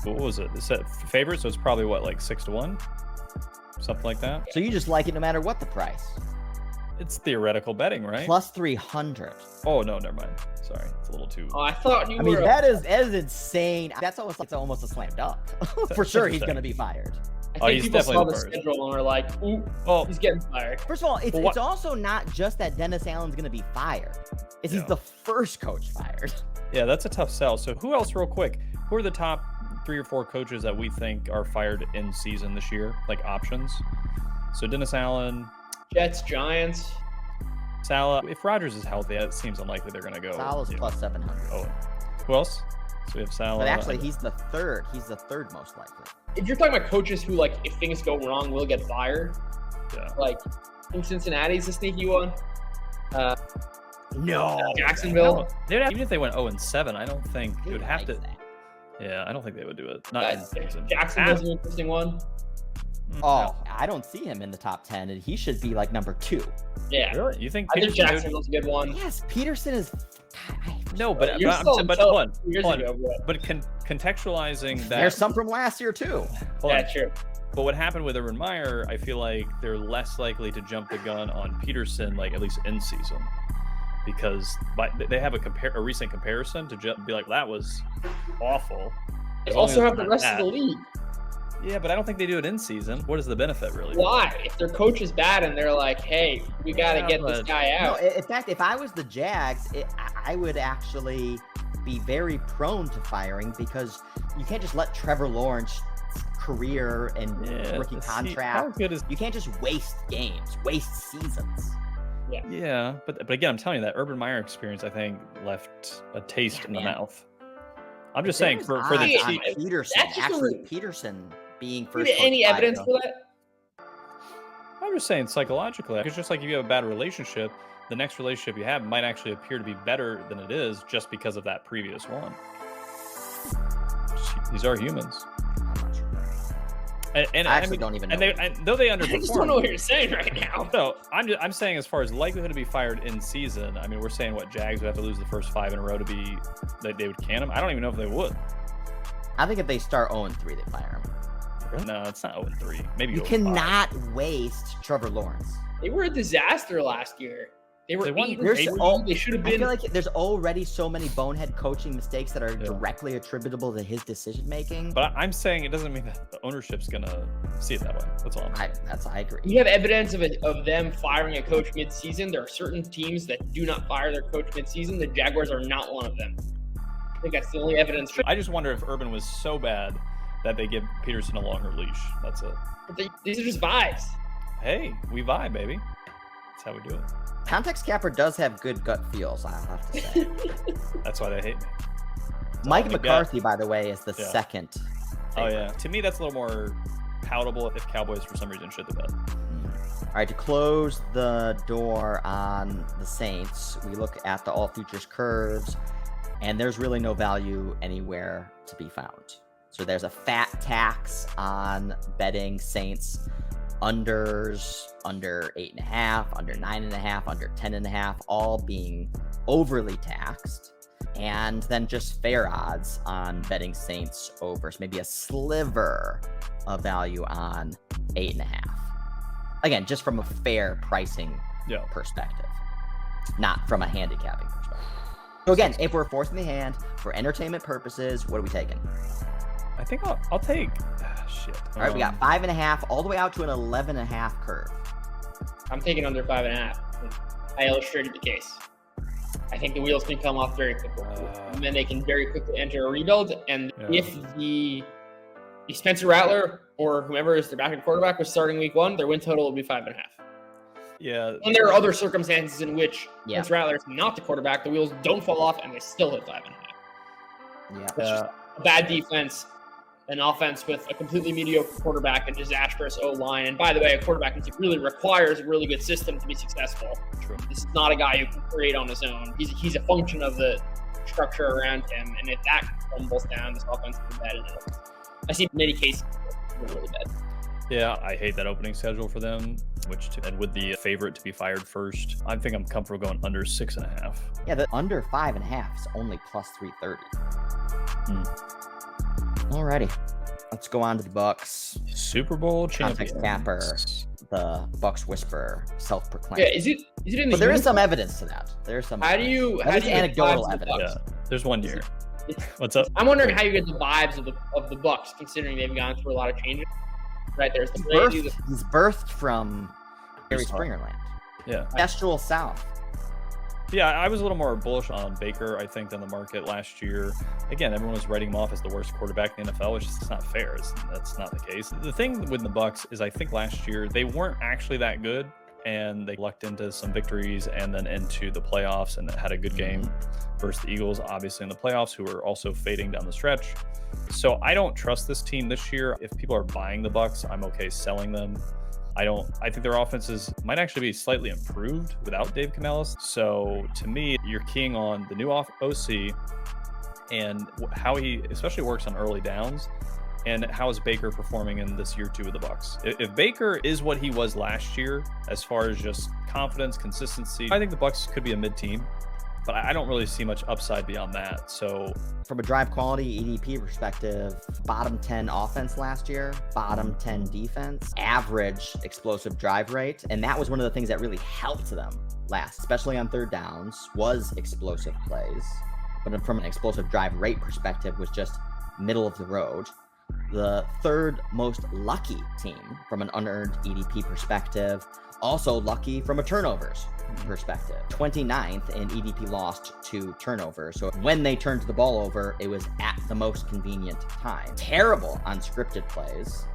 What was it? Is that favorite? So it's probably what, like 6-1? Something like that? So you just like it no matter what the price. It's theoretical betting, right? Plus 300. Oh, no, never mind. Sorry. It's a little too. Oh, I thought you I mean, were. that is insane. That's almost it's almost a slam dunk. For sure, he's going to be fired. I Oh, think he's people saw definitely the the first. schedule and were like, "Ooh, Well, he's getting fired." First of all, it's, Well, what- it's also not just that Dennis Allen's going to be fired. It's he's Yeah. the first coach fired. yeah, that's a tough sell. So who else, real quick? Who are the top 3 or 4 coaches that we think are fired in season this year? Like options. So Dennis Allen, Jets, Giants. Salah. If Rodgers is healthy, it seems unlikely they're going to go. Salah's plus 700. Oh, who else? So we have Salah. But actually, he's the third. He's the third most likely. If you're talking about coaches who, like, if things go wrong, will get fired, Yeah. like, I think Cincinnati's a sneaky one. No. Jacksonville. Even if they went 0-7, I don't think it would have to. That. Yeah, I don't think they would do it. Not in season. Jacksonville's an interesting one. Oh, I don't see him in the top 10, and he should be like number 2. Yeah. Really? You think I think Peterson would- Jacksonville's a good one. Yes, Peterson is. No, but You're I'm still but until hold on, 2 years hold on. ago, bro. But contextualizing that. There's some from last year too. hold Yeah, on. true. But what happened with Urban Meyer, I feel like they're less likely to jump the gun on Peterson, like at least in season, because they have a recent comparison to be like that was awful. They As long also as have it's the not rest that. of the league. Yeah, but I don't think they do it in season. What is the benefit really? Why? If their coach is bad and they're like, hey, we got to Yeah, get this but- guy No, out. in fact, if I was the Jags, I would actually be very prone to firing because you can't just let Trevor Lawrence career and rookie How contract. good is? You can't just waste games, waste seasons. Yeah, but again, I'm telling you that Urban Meyer experience, I think, left a taste in the man. mouth. I'm just saying for the odds team. on Peterson, That's just actually Peterson being Is first. there any coach evidence fired. for that? I'm just saying psychologically. It's just like if you have a bad relationship, the next relationship you have might actually appear to be better than it is just because of that previous one. These are humans, I'm not sure. and I actually mean, don't even know. and they and though they I just don't know what underperform. you're saying right now. No, I'm saying as far as likelihood to be fired in season. I mean, we're saying what Jags would have to lose the first 5 in a row to be that they would can them. I don't even know if they would. I think if they start 0-3, they fire him. No, it's not 0-3. Maybe You 0-5. cannot waste Trevor Lawrence. They were a disaster last year. They were won. 8-3. They should have I been. feel like there's already so many bonehead coaching mistakes that are directly attributable to his decision making. But I'm saying it doesn't mean that the ownership's gonna see it that way. That's all I'm saying. I agree. We have evidence of them firing a coach mid-season. There are certain teams that do not fire their coach mid-season. The Jaguars are not one of them. I think that's the only evidence. I just wonder if Urban was so bad that they give Peterson a longer leash. That's it. But these are just vibes. Hey, we vibe, baby. That's how we do it. Context Capper does have good gut feels, I'll have to say. That's why they hate me. That's Mike McCarthy, by the way, is the second favorite. Oh, yeah. To me, that's a little more palatable if Cowboys, for some reason, shit the bed. All right, to close the door on the Saints, we look at the all futures curves, and there's really no value anywhere to be found. So there's a fat tax on betting Saints unders, under 8.5, under 9.5, under 10.5, all being overly taxed. And then just fair odds on betting Saints over. So maybe a sliver of value on 8.5. Again, just from a fair pricing perspective, not from a handicapping perspective. So again, if we're forcing the hand for entertainment purposes, what are we taking? I think I'll take shit. All right, we got 5.5 all the way out to an 11.5 curve. I'm taking under 5.5. I illustrated the case. I think the wheels can come off very quickly, and then they can very quickly enter a rebuild. And if the Spencer Rattler or whomever is their backup quarterback was starting week 1, their win total will be 5.5. Yeah. And there are other circumstances in which Spencer Rattler is not the quarterback. The wheels don't fall off, and they still hit 5.5. Yeah. It's just a bad defense. An offense with a completely mediocre quarterback, a disastrous O-line. And by the way, a quarterback really requires a really good system to be successful. True. This is not a guy who can create on his own. He's a function of the structure around him. And if that crumbles down, this offense is bad. I see many cases really bad. Yeah, I hate that opening schedule for them, and with the favorite to be fired first, I think I'm comfortable going under 6.5. Yeah, the under 5.5 is only plus 330. Alrighty, let's go on to the Bucks. Super Bowl champions. Context Capper, the Bucks whisperer, self-proclaimed. Yeah, is it in the? But there is some evidence to that. There's some. How do you anecdotal evidence? Yeah, there's 1 year. What's up? I'm wondering how you get the vibes of the Bucks, considering they've gone through a lot of changes. Right, there's the he's birthed from Jerry Springer land. Yeah. Bestial South. Yeah, I was a little more bullish on Baker, I think, than the market last year. Again, everyone was writing him off as the worst quarterback in the NFL, which is not fair. That's not the case. The thing with the Bucks is I think last year they weren't actually that good, and they lucked into some victories and then into the playoffs and had a good game versus the Eagles, obviously, in the playoffs, who were also fading down the stretch. So I don't trust this team this year. If people are buying the Bucks, I'm okay selling them. I think their offenses might actually be slightly improved without Dave Canales. So to me, you're keying on the new OC and how he especially works on early downs, and how is Baker performing in this year 2 of the Bucks. If Baker is what he was last year, as far as just confidence, consistency, I think the Bucks could be a mid-team, but I don't really see much upside beyond that. So from a drive quality EDP perspective, bottom 10 offense last year, bottom 10 defense, average explosive drive rate. And that was one of the things that really helped them last, especially on third downs, was explosive plays. But from an explosive drive rate perspective, was just middle of the road. The third most lucky team from an unearned EDP perspective, also lucky from a turnovers perspective. 29th in EDP lost to turnovers. So when they turned the ball over, it was at the most convenient time. Terrible unscripted plays.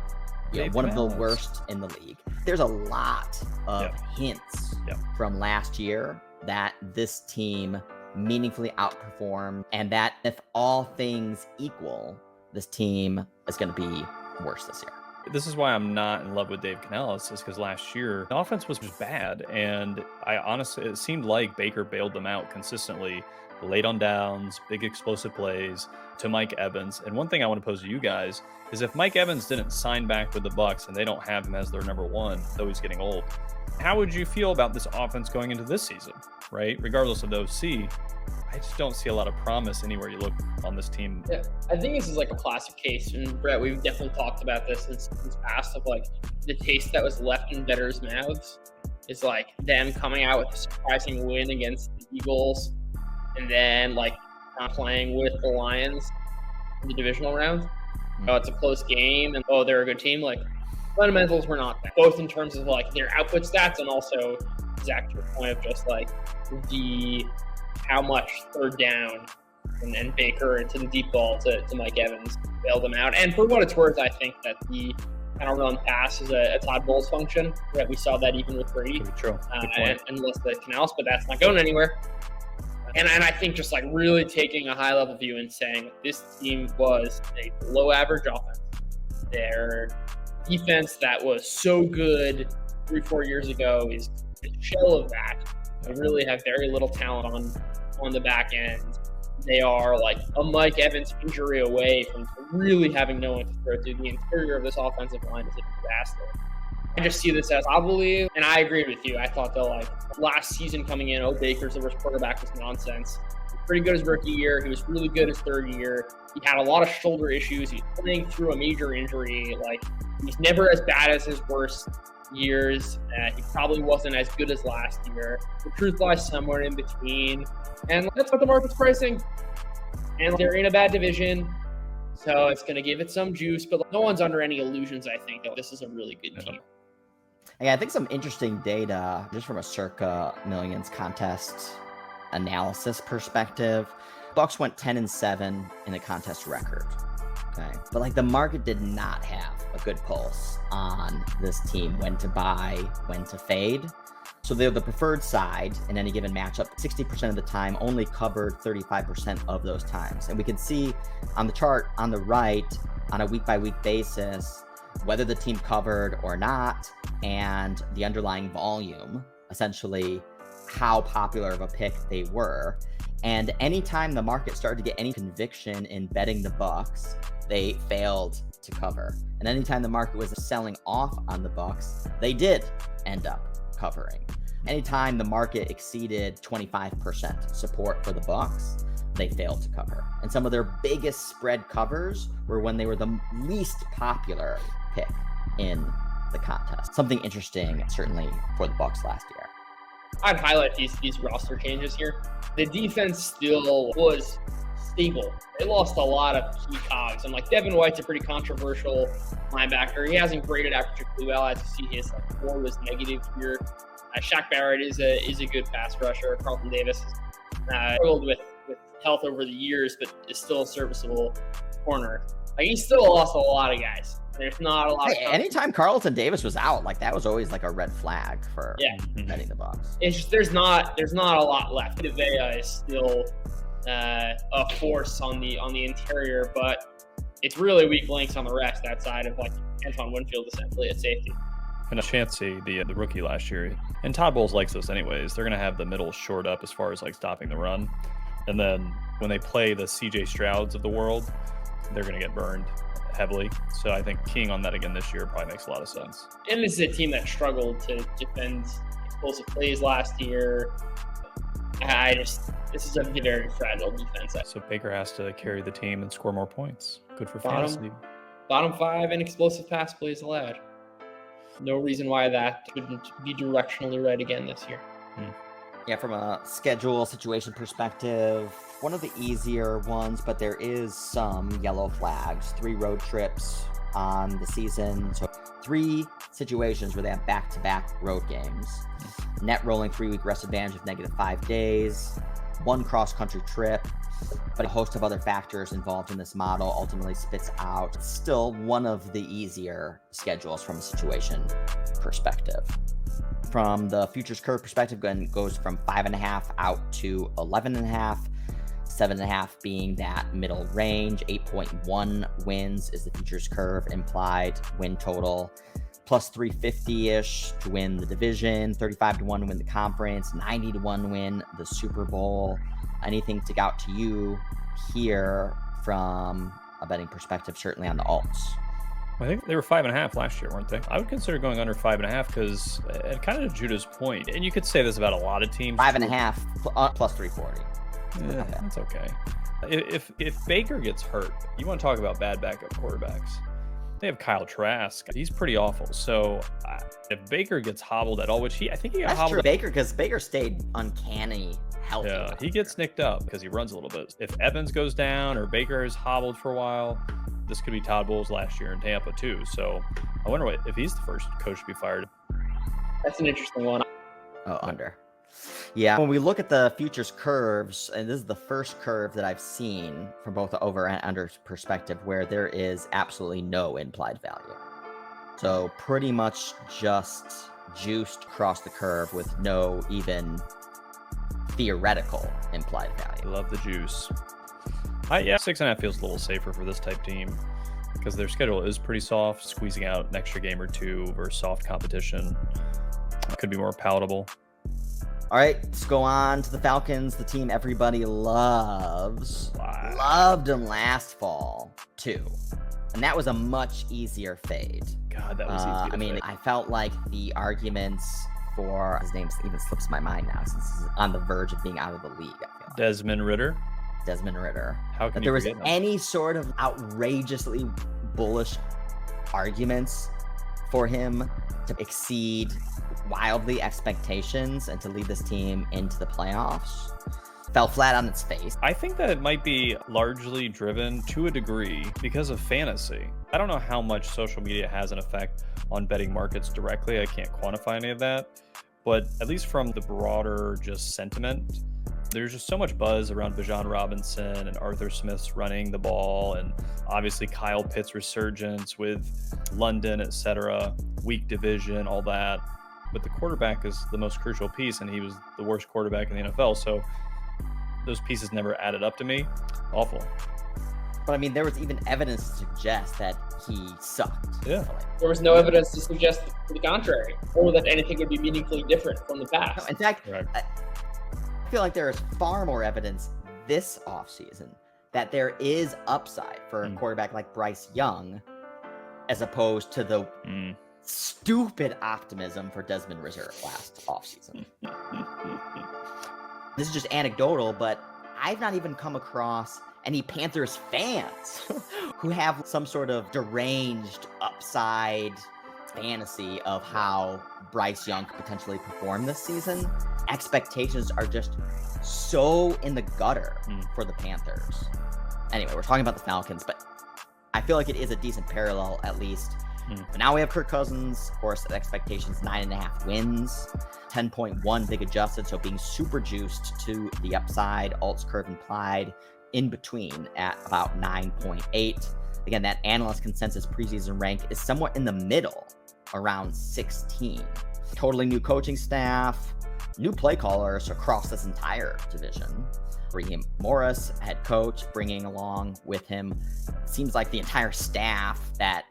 One of the worst in the league. There's a lot of hints from last year that this team meaningfully outperformed, and that if all things equal, this team is going to be worse this year. This is why I'm not in love with Dave Canales, is because last year the offense was bad, and it seemed like Baker bailed them out consistently, late on downs, big explosive plays to Mike Evans. And one thing I want to pose to you guys is, if Mike Evans didn't sign back with the Bucks and they don't have him as their number 1, though he's getting old, how would you feel about this offense going into this season, right? Regardless of the OC, I just don't see a lot of promise anywhere you look on this team. Yeah, I think this is like a classic case, and Brett, we've definitely talked about this in past, of like the taste that was left in bettors' mouths. is like them coming out with a surprising win against the Eagles and then like not playing with the Lions in the divisional round. Oh, it's a close game and oh, they're a good team. Like fundamentals were not there, both in terms of like their output stats and also exact your point of just like the how much third down and Baker into the deep ball to Mike Evans bailed them out. And for what it's worth, I think that the kind of run pass is a Todd Bowles function. That we saw that even with Brady. True. And less the Canals, but that's not going anywhere. And I think just like really taking a high level view and saying this team was a below average offense. Their defense that was so good 3-4 years ago is a shell of that. They really have very little talent on the back end. They are like a Mike Evans injury away from really having no one to throw to. The interior of this offensive line is a disaster. I just see this as probably, and I agree with you. I thought that like last season coming in, Baker's the worst quarterback was nonsense. He was pretty good his rookie year. He was really good his third year. He had a lot of shoulder issues. He was playing through a major injury. Like he was never as bad as his worst years. He probably wasn't as good as last year. The truth lies somewhere in between. And that's what the market's pricing. And they're in a bad division. So it's going to give it some juice. But no one's under any illusions, I think. This is a really good team. Yeah, I think some interesting data, just from a circa millions contest analysis perspective. Bucs went 10-7 in the contest record. Okay. But like the market did not have a good pulse on this team, when to buy, when to fade. So they're the preferred side in any given matchup. 60% of the time only covered 35% of those times. And we can see on the chart on the right, on a week-by-week basis, whether the team covered or not, and the underlying volume, essentially how popular of a pick they were. And anytime the market started to get any conviction in betting the Bucs, they failed to cover. And anytime the market was selling off on the Bucs, they did end up covering. Anytime the market exceeded 25% support for the Bucs, they failed to cover. And some of their biggest spread covers were when they were the least popular pick in the contest. Something interesting, certainly, for the Bucs last year. I'd highlight these roster changes here. The defense still was stable. They lost a lot of key cogs. And like Devin White's a pretty controversial linebacker. He hasn't graded particularly well. As you see, his like 4 was negative here. Shaq Barrett is a good pass rusher. Carlton Davis has struggled with health over the years, but is still a serviceable corner. Like he still lost a lot of guys. There's not a lot of anytime Carlton Davis was out, like that was always like a red flag for betting the Bucs. It's just there's not a lot left. Devea is still a force on the interior, but it's really weak links on the rest outside of like Antoine Winfield essentially at safety. And Chancey, the rookie last year, and Todd Bowles likes this anyways. They're going to have the middle short up as far as like stopping the run. And then when they play the CJ Strouds of the world, they're going to get burned heavily. So I think keying on that again this year probably makes a lot of sense. And this is a team that struggled to defend explosive plays last year. This is a very fragile defense. So Baker has to carry the team and score more points. Good for fantasy. Bottom 5 in explosive pass plays allowed. No reason why that couldn't be directionally right again this year. Yeah, from a schedule situation perspective, one of the easier ones, but there is some yellow flags. 3 road trips on the season. So 3 situations where they have back-to-back road games. Net rolling 3-week rest advantage of -5 days. 1 cross-country trip. But a host of other factors involved in this model ultimately spits out still one of the easier schedules from a situation perspective. From the futures curve perspective, it goes from 5.5 out to 11.5, 7.5 being that middle range. 8.1 wins is the futures curve implied win total. Plus 350-ish to win the division, 35 to 1 to win the conference, 90 to 1 win the Super Bowl. Anything stick out to you here from a betting perspective, certainly on the alts? I think they were 5.5 last year, weren't they? I would consider going under 5.5 because, kind of to Judah's point, and you could say this about a lot of teams. 5.5 plus 340. Yeah, that's okay. If Baker gets hurt, you want to talk about bad backup quarterbacks. They have Kyle Trask. He's pretty awful. So if Baker gets hobbled at all, which I think he got That's hobbled. true. Because Baker stayed uncanny healthy. Yeah, he gets nicked up because he runs a little bit. If Evans goes down or Baker is hobbled for a while, this could be Todd Bowles last year in Tampa too. So I wonder if he's the first coach to be fired. That's an interesting one. Oh, under. Yeah, when we look at the futures curves, and this is the first curve that I've seen from both the over and under perspective where there is absolutely no implied value. So pretty much just juiced across the curve with no even theoretical implied value. I love the juice. Yeah, 6.5 feels a little safer for this type team because their schedule is pretty soft. Squeezing out an extra game or two versus soft competition could be more palatable. All right, let's go on to the Falcons, the team everybody loves. Wow. Loved them last fall, too. And that was a much easier fade. God, that was easy to fade. I felt like the arguments for, his name even slips my mind now since he's on the verge of being out of the league, I feel like. Desmond Ridder. How How can that you there was forget him? any sort of outrageously bullish arguments for him to exceed wildly expectations and to lead this team into the playoffs fell flat on its face. I think that it might be largely driven to a degree because of fantasy. I don't know how much social media has an effect on betting markets directly. I can't quantify any of that, but at least from the broader just sentiment, there's just so much buzz around Bijan Robinson and Arthur Smith's running the ball, and obviously Kyle Pitts' resurgence with London, etc., weak division, all that. But the quarterback is the most crucial piece, and he was the worst quarterback in the NFL. So those pieces never added up to me. Awful. But I mean, there was even evidence to suggest that he sucked. Yeah. There was no evidence to suggest the contrary, or that anything would be meaningfully different from the past. No, in fact, Right. I feel like there is far more evidence this offseason that there is upside for a quarterback like Bryce Young as opposed to the stupid optimism for Desmond Ridder last offseason. This is just anecdotal, but I've not even come across any Panthers fans who have some sort of deranged upside fantasy of how Bryce Young could potentially perform this season. Expectations are just so in the gutter for the Panthers. Anyway, we're talking about the Falcons, but I feel like it is a decent parallel at least. But now we have Kirk Cousins, of course, at expectations 9.5 wins, 10.1 big adjusted, so being super juiced to the upside, alts curve implied in between at about 9.8. Again, that analyst consensus preseason rank is somewhat in the middle, around 16. Totally new coaching staff, new play callers across this entire division. Raheem Morris, head coach, bringing along with him, seems like the entire staff that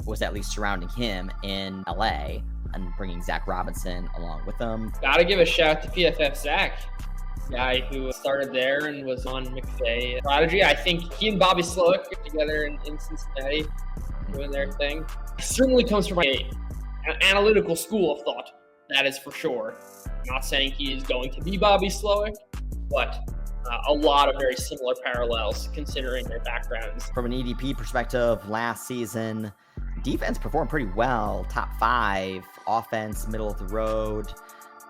was at least surrounding him in LA, and bringing Zach Robinson along with them. Gotta give a shout to PFF Zach, guy who started there and was on McVay prodigy. I think he and Bobby Slowick together in Cincinnati doing their thing. It certainly comes from an analytical school of thought, that is for sure. I'm not saying he is going to be Bobby Slowick, but a lot of very similar parallels considering their backgrounds. From an EDP perspective, last season, defense performed pretty well. Top 5, offense, middle of the road.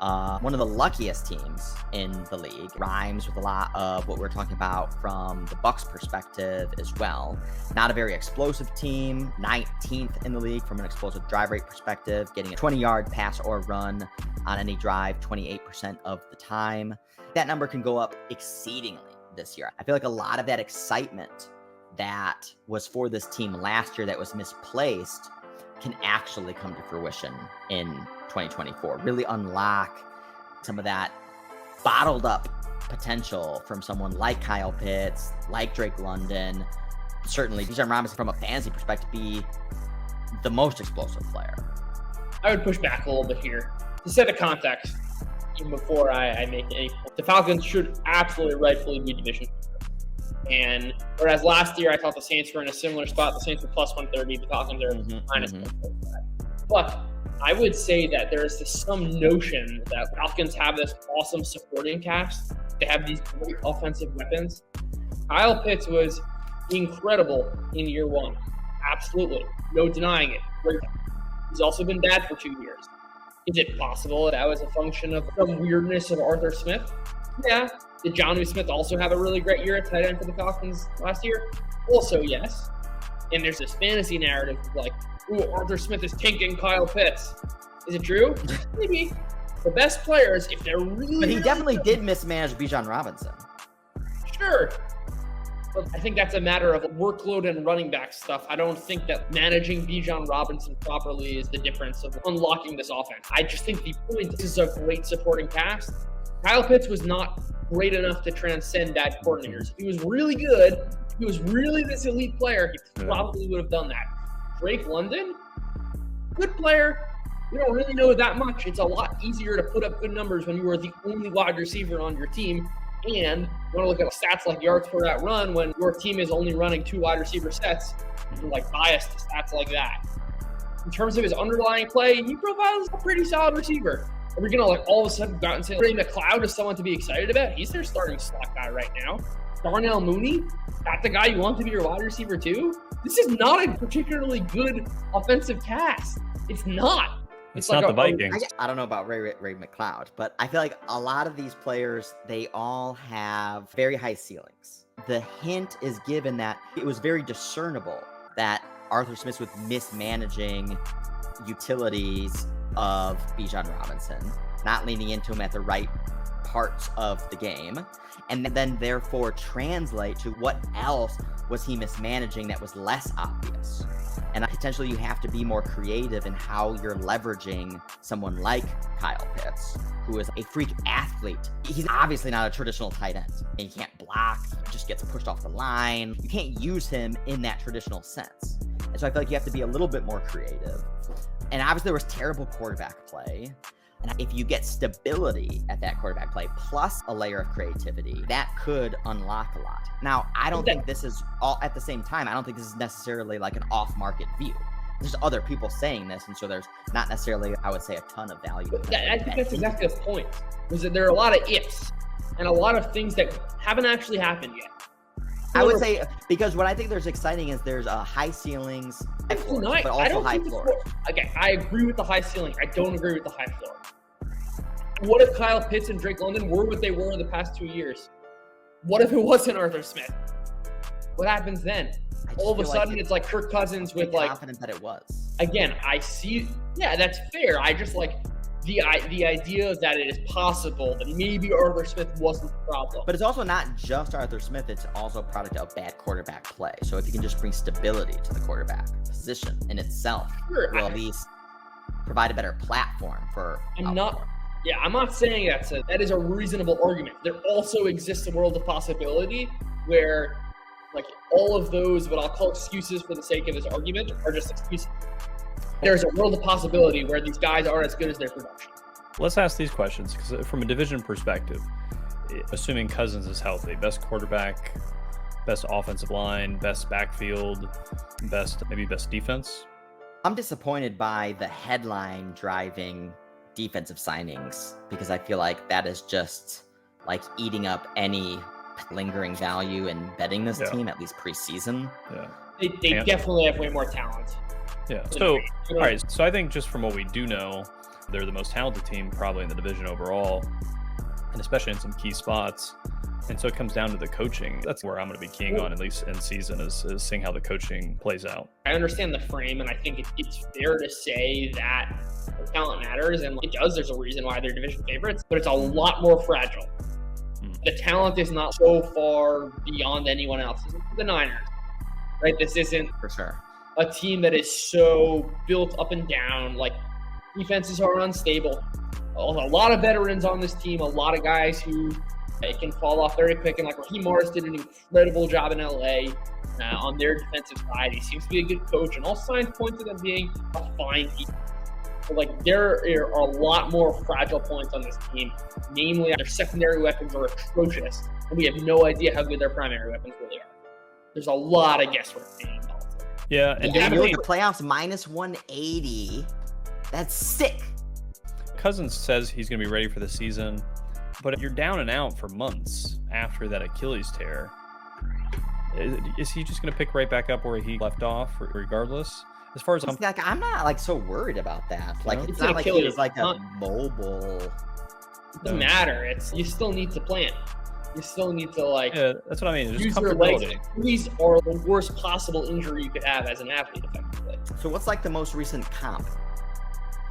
One of the luckiest teams in the league. Rhymes with a lot of what we're talking about from the Bucs perspective as well. Not a very explosive team. 19th in the league from an explosive drive rate perspective. Getting a 20-yard pass or run on any drive 28% of the time. That number can go up exceedingly this year. I feel like a lot of that excitement that was for this team last year that was misplaced can actually come to fruition in 2024. Really unlock some of that bottled up potential from someone like Kyle Pitts, like Drake London. Certainly, Bijan Robinson, from a fantasy perspective, be the most explosive player. I would push back a little bit here. To set a context, even before I make any point, the Falcons should absolutely rightfully be division. And whereas last year I thought the Saints were in a similar spot, the Saints were plus 130, the Falcons are minus 135. But I would say that there is some notion that Falcons have this awesome supporting cast. They have these great offensive weapons. Kyle Pitts was incredible in year one. Absolutely. No denying it. He's also been bad for 2 years. Is it possible that was a function of some weirdness of Arthur Smith? Yeah. Did Jonnu Smith also have a really great year at tight end for the Falcons last year? Also, yes. And there's this fantasy narrative of like, ooh, Arthur Smith is tanking Kyle Pitts. Is it true? Maybe. The best players, if they're really... But he definitely did mismanage Bijan Robinson. Sure. But I think that's a matter of workload and running back stuff. I don't think that managing Bijan Robinson properly is the difference of unlocking this offense. I just think the point is a great supporting cast. Kyle Pitts was not great enough to transcend bad coordinators. If he was really good, if he was really this elite player, he probably would have done that. Drake London, good player. We don't really know that much. It's a lot easier to put up good numbers when you are the only wide receiver on your team. And you want to look at stats like yards per that run when your team is only running 2 wide receiver sets. You're like biased to stats like that. In terms of his underlying play, he profiles a pretty solid receiver. Are we going to like all of a sudden go out and say Ray McLeod is someone to be excited about? He's their starting slot guy right now. Darnell Mooney, that's the guy you want to be your wide receiver too? This is not a particularly good offensive cast. It's not. It's like not the Vikings. I don't know about Ray McLeod, but I feel like a lot of these players, they all have very high ceilings. The hint is given that it was very discernible that Arthur Smith was mismanaging utilities of Bijan Robinson, not leaning into him at the right parts of the game, and then therefore translate to what else was he mismanaging that was less obvious. And potentially you have to be more creative in how you're leveraging someone like Kyle Pitts, who is a freak athlete. He's obviously not a traditional tight end. And he can't block, he just gets pushed off the line. You can't use him in that traditional sense. And so I feel like you have to be a little bit more creative. And obviously there was terrible quarterback play. And if you get stability at that quarterback play, plus a layer of creativity, that could unlock a lot. Now, I don't think this is all at the same time. I don't think this is necessarily like an off-market view. There's other people saying this, and so there's not necessarily, I would say, a ton of value. I think that's exactly the point, is that there are a lot of ifs and a lot of things that haven't actually happened yet. I would say, because what I think there's exciting is there's high ceilings, floors, but also high floors. Okay, I agree with the high ceiling. I don't agree with the high floor. What if Kyle Pitts and Drake London were what they were in the past 2 years? What if it wasn't Arthur Smith? What happens then? All of a sudden, it's like Kirk Cousins with like... confident that it was. Again, I see... Yeah, that's fair. I just like the idea that it is possible that maybe Arthur Smith wasn't the problem. But it's also not just Arthur Smith. It's also a product of bad quarterback play. So if you can just bring stability to the quarterback position in itself, will at least provide a better platform for... I'm not saying that is a reasonable argument. There also exists a world of possibility where like all of those, what I'll call excuses for the sake of this argument, are just excuses. There's a world of possibility where these guys aren't as good as their production. Let's ask these questions, because from a division perspective, assuming Cousins is healthy, best quarterback, best offensive line, best backfield, best defense? I'm disappointed by the headline driving defensive signings, because I feel like that is just like eating up any lingering value in betting this team, at least preseason. Yeah, they definitely have way more talent. Yeah. So, all right. So I think just from what we do know, they're the most talented team probably in the division overall, and especially in some key spots. And so it comes down to the coaching. That's where I'm going to be keying on, at least in season, is seeing how the coaching plays out. I understand the frame, and I think it's fair to say that the talent matters, and it does. There's a reason why they're division favorites, but it's a lot more fragile. The talent is not so far beyond anyone else. This isn't the Niners, right? This isn't for sure a team that is so built up and down. Like, defenses are unstable. A lot of veterans on this team, a lot of guys who can fall off very quick. And like Raheem Morris did an incredible job in LA on their defensive side. He seems to be a good coach, and all signs point to them being a fine team. But like, there are a lot more fragile points on this team. Namely, their secondary weapons are atrocious, and we have no idea how good their primary weapons really are. There's a lot of guesswork being involved. Yeah, and you look at the playoffs minus 180. That's sick. Cousins says he's going to be ready for the season, but you're down and out for months after that Achilles tear. Is he just going to pick right back up where he left off, regardless? As far as I'm not like so worried about that. Like, it's an not like he Achilles. was like a mobile. It doesn't matter. You still need to plan. You still need to Yeah, that's what I mean. Just use your legs. comfortability. These are the worst possible injury you could have as an athlete, effectively. So what's like the most recent comp?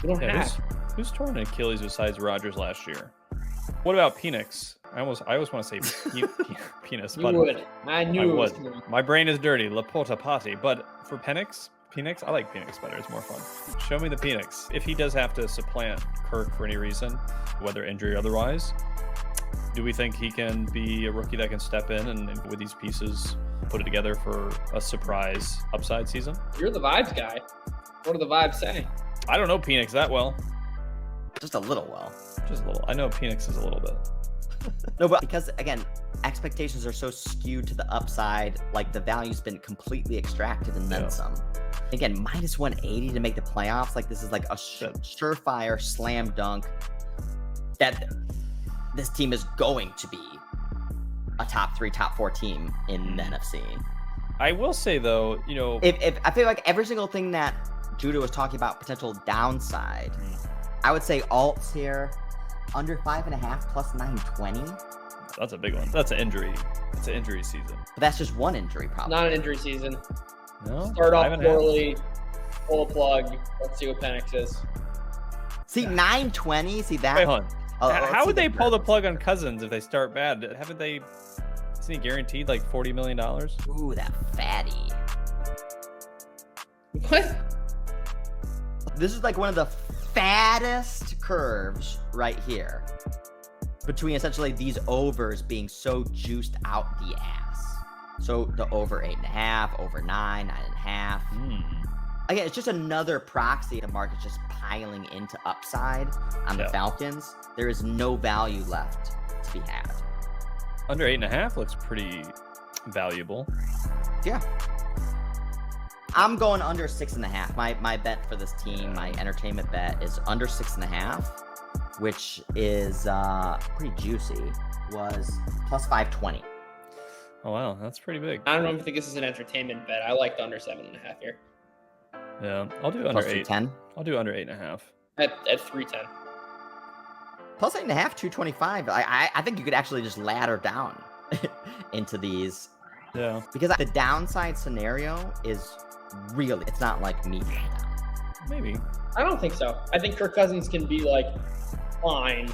You don't Yeah, have. who's torn an Achilles besides Rodgers last year? What about Penix? I always want to say penis, You but would. I knew I it was would. coming. My brain is dirty. Laporta Patti. But for Penix, I like Penix better. It's more fun. Show me the Penix. If he does have to supplant Kirk for any reason, whether injury or otherwise, do we think he can be a rookie that can step in and with these pieces put it together for a surprise upside season? You're the vibes guy. What do the vibes say? I don't know Penix that well. Just a little well. Just a little. I know Penix is a little bit. No, but because again, expectations are so skewed to the upside, like the value's been completely extracted and then some. Again, minus 180 to make the playoffs, like this is like a surefire slam dunk that this team is going to be a top 3, top 4 team in the NFC. I will say though, if I feel like every single thing that Judah was talking about potential downside, I would say alts here under 5.5 plus 920. That's a big one. That's an injury. It's an injury season. But that's just one injury problem. Not an injury season. No. Start off poorly, pull a plug. Let's see what Penix is. See, 920. See that? Wait, hold on. How would they pull the curves. plug on Cousins if they start bad? Haven't they? Isn't he guaranteed like $40 million? Ooh, that fatty. What? This is like one of the fattest curves right here. Between essentially these overs being so juiced out the ass. So the over 8.5, over 9, 9.5. Again, it's just another proxy. The market's just piling into upside on the Falcons. There is no value left to be had. Under 8.5 looks pretty valuable. Yeah. I'm going under 6.5. My bet for this team, my entertainment bet is under 6.5, which is pretty juicy. Was plus 520. Oh wow, that's pretty big. I don't even think this is an entertainment bet. I like the under 7.5 here. Yeah, I'll do under 8. 10. I'll do under 8.5. At 310. Plus 8.5, 225. I think you could actually just ladder down into these. Yeah. Because the downside scenario is really, it's not like medium down. Maybe. I don't think so. I think Kirk Cousins can be like fine.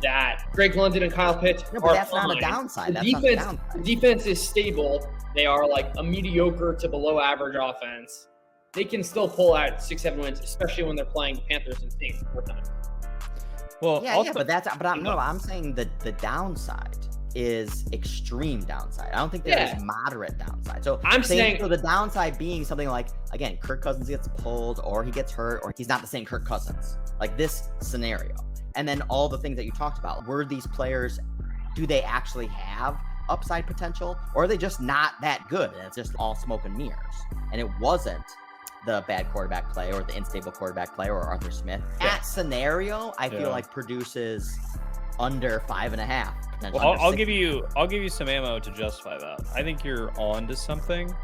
That Greg London and Kyle Pitts No, are but that's fine. not a downside. The That's defense, not a downside. the defense is stable. They are like a mediocre to below average offense. They can still pull out 6-7 wins, especially when they're playing the Panthers and Saints 4 times. Well, Yeah, I'm saying that the downside is extreme downside. I don't think there is moderate downside. So I'm saying so the downside being something like, again, Kirk Cousins gets pulled or he gets hurt or he's not the same Kirk Cousins. Like this scenario. And then all the things that you talked about. Were these players, do they actually have upside potential? Or are they just not that good? And it's just all smoke and mirrors. And it wasn't the bad quarterback play or the unstable quarterback play or Arthur Smith. That scenario, I feel like produces under 5.5. Well, I'll give you some ammo to justify that. I think you're on to something.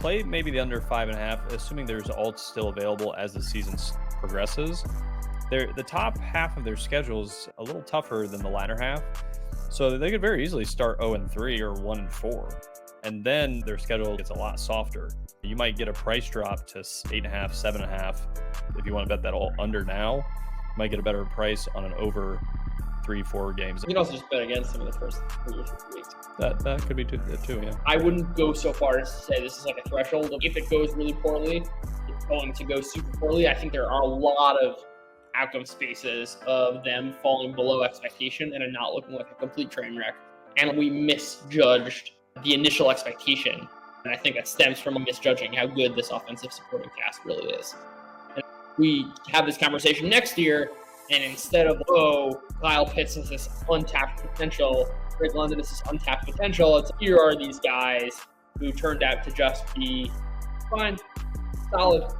Play maybe the under 5.5, assuming there's alts still available as the season progresses. The top half of their schedule is a little tougher than the latter half, so they could very easily start 0-3 or 1-4, and then their schedule gets a lot softer. You might get a price drop to 8.5, 7.5 if you want to bet that all under now. You might get a better price on an over 3-4 games. you can also just bet against them in the first 3 weeks. That could be too, yeah. I wouldn't go so far as to say this is like a threshold. If it goes really poorly, it's going to go super poorly. I think there are a lot of outcome spaces of them falling below expectation and it not looking like a complete train wreck. And we misjudged the initial expectation. And I think that stems from misjudging how good this offensive supporting cast really is. And we have this conversation next year, and instead of, Kyle Pitts has this untapped potential, Greg London has this untapped potential, it's here are these guys who turned out to just be fine, solid,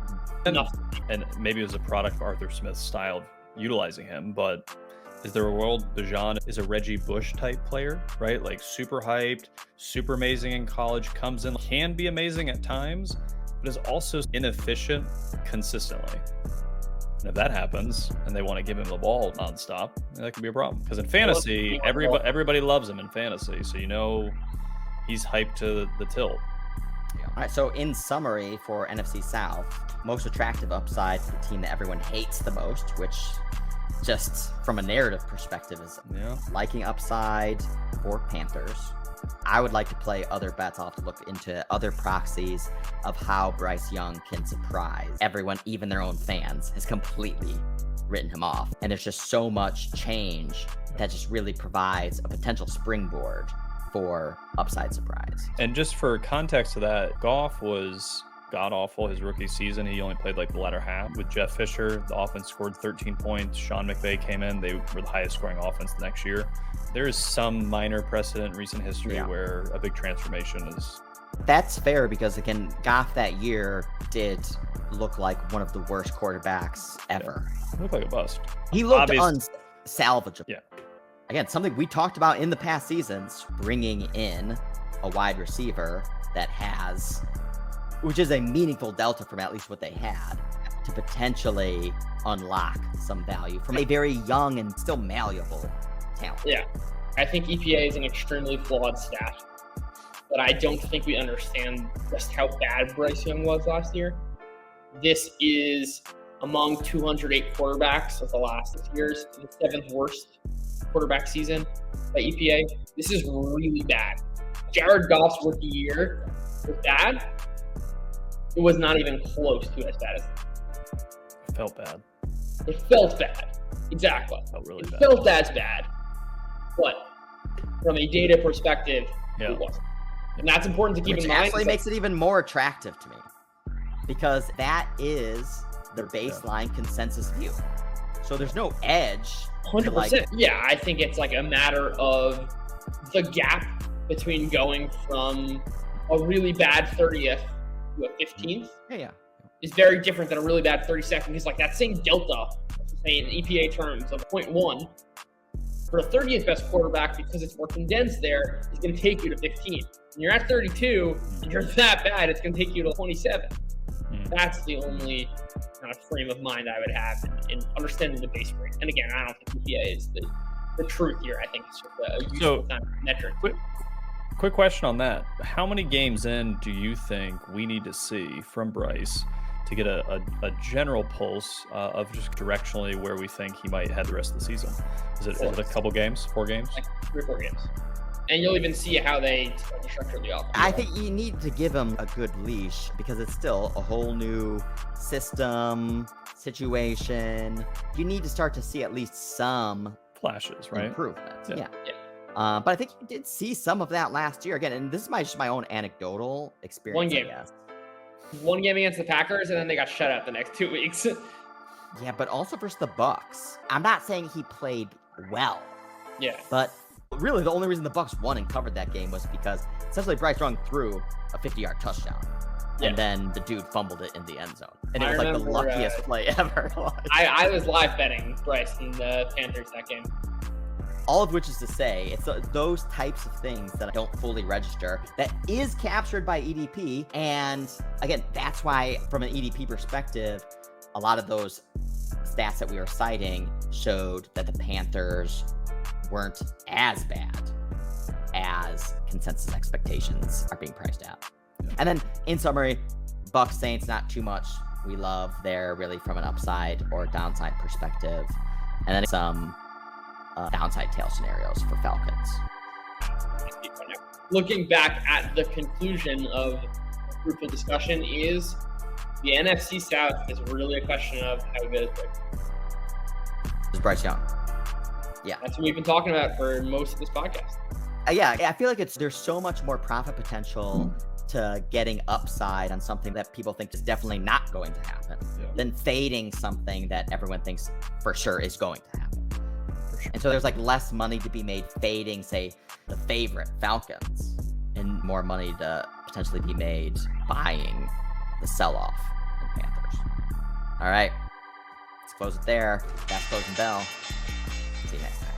enough. And maybe it was a product of Arthur Smith's style of utilizing him, but Is there a world Bijan is a Reggie Bush type player, right? Like super hyped, super amazing in college, comes in, can be amazing at times, but is also inefficient consistently. And if that happens and they want to give him the ball nonstop, that could be a problem. Because in fantasy, everybody loves him in fantasy. So he's hyped to the tilt. All right, so in summary for NFC South, most attractive upside for the team that everyone hates the most, which just from a narrative perspective is liking upside for Panthers. I would like to play other bets. I'll have to look into other proxies of how Bryce Young can surprise everyone, even their own fans, has completely written him off. And there's just so much change that just really provides a potential springboard for upside surprise. And just for context to that, Goff was god-awful his rookie season. He only played like the latter half. With Jeff Fisher, the offense scored 13 points. Sean McVay came in. They were the highest scoring offense the next year. There is some minor precedent in recent history where a big transformation is... That's fair because, again, Goff that year did look like one of the worst quarterbacks ever. Yeah. He looked like a bust. He looked unsalvageable. Yeah. Again, something we talked about in the past seasons, bringing in a wide receiver that has, which is a meaningful delta from at least what they had, to potentially unlock some value from a very young and still malleable talent. Yeah, I think EPA is an extremely flawed stat, but I don't think we understand just how bad Bryce Young was last year. This is among 208 quarterbacks of the last 6 years, the 7th worst quarterback season by EPA. This is really bad. Jared Goff's rookie year was bad. It was not even close to as bad as that. It felt bad. It felt bad. Exactly. It felt really bad. It felt as bad. But from a data perspective, it wasn't. And that's important to keep in mind. Which actually makes it even more attractive to me, because that is the baseline consensus view. So there's no edge. 100%. Yeah, I think it's like a matter of the gap between going from a really bad 30th to a 15th. Is very different than a really bad 32nd. Because like that same delta, say in EPA terms of 0.1 for the 30th best quarterback, because it's more condensed there, is going to take you to 15. When you're at 32 and you're that bad, it's going to take you to 27. That's the only kind of frame of mind I would have in understanding the base rate. And again, I don't think EPA is the truth here. I think it's just a useful kind of metric. Quick question on that. How many games in do you think we need to see from Bryce to get a general pulse of just directionally where we think he might head the rest of the season? Is it a couple games, 4 games? Like 3 or 4 games. And you'll even see how they structure the offense. I think you need to give him a good leash because it's still a whole new system, situation. You need to start to see at least some flashes, right? Improvements. Yeah. But I think you did see some of that last year. Again, and this is just my own anecdotal experience. 1 game. One game against the Packers, and then they got shut out the next 2 weeks. Yeah, but also versus the Bucs. I'm not saying he played well. Yeah. But really, the only reason the Bucs won and covered that game was because essentially Bryce Young threw a 50-yard touchdown. And then the dude fumbled it in the end zone. And it was like the luckiest play ever. I was live betting Bryce and the Panthers that game. All of which is to say, it's those types of things that I don't fully register that is captured by EDP. And again, that's why from an EDP perspective, a lot of those stats that we were citing showed that the Panthers weren't as bad as consensus expectations are being priced at. And then in summary, Bucs Saints, not too much we love there really from an upside or downside perspective. And then some downside tail scenarios for Falcons. Looking back at the conclusion of the fruitful discussion is the NFC South is really a question of how good is Bryce. Is Bryce Young. Yeah. That's what we've been talking about for most of this podcast. Yeah, I feel like there's so much more profit potential to getting upside on something that people think is definitely not going to happen than fading something that everyone thinks for sure is going to happen. And so there's like less money to be made fading, say, the favorite Falcons, and more money to potentially be made buying the sell-off in Panthers. All right, let's close it there. That's closing bell. See you next time.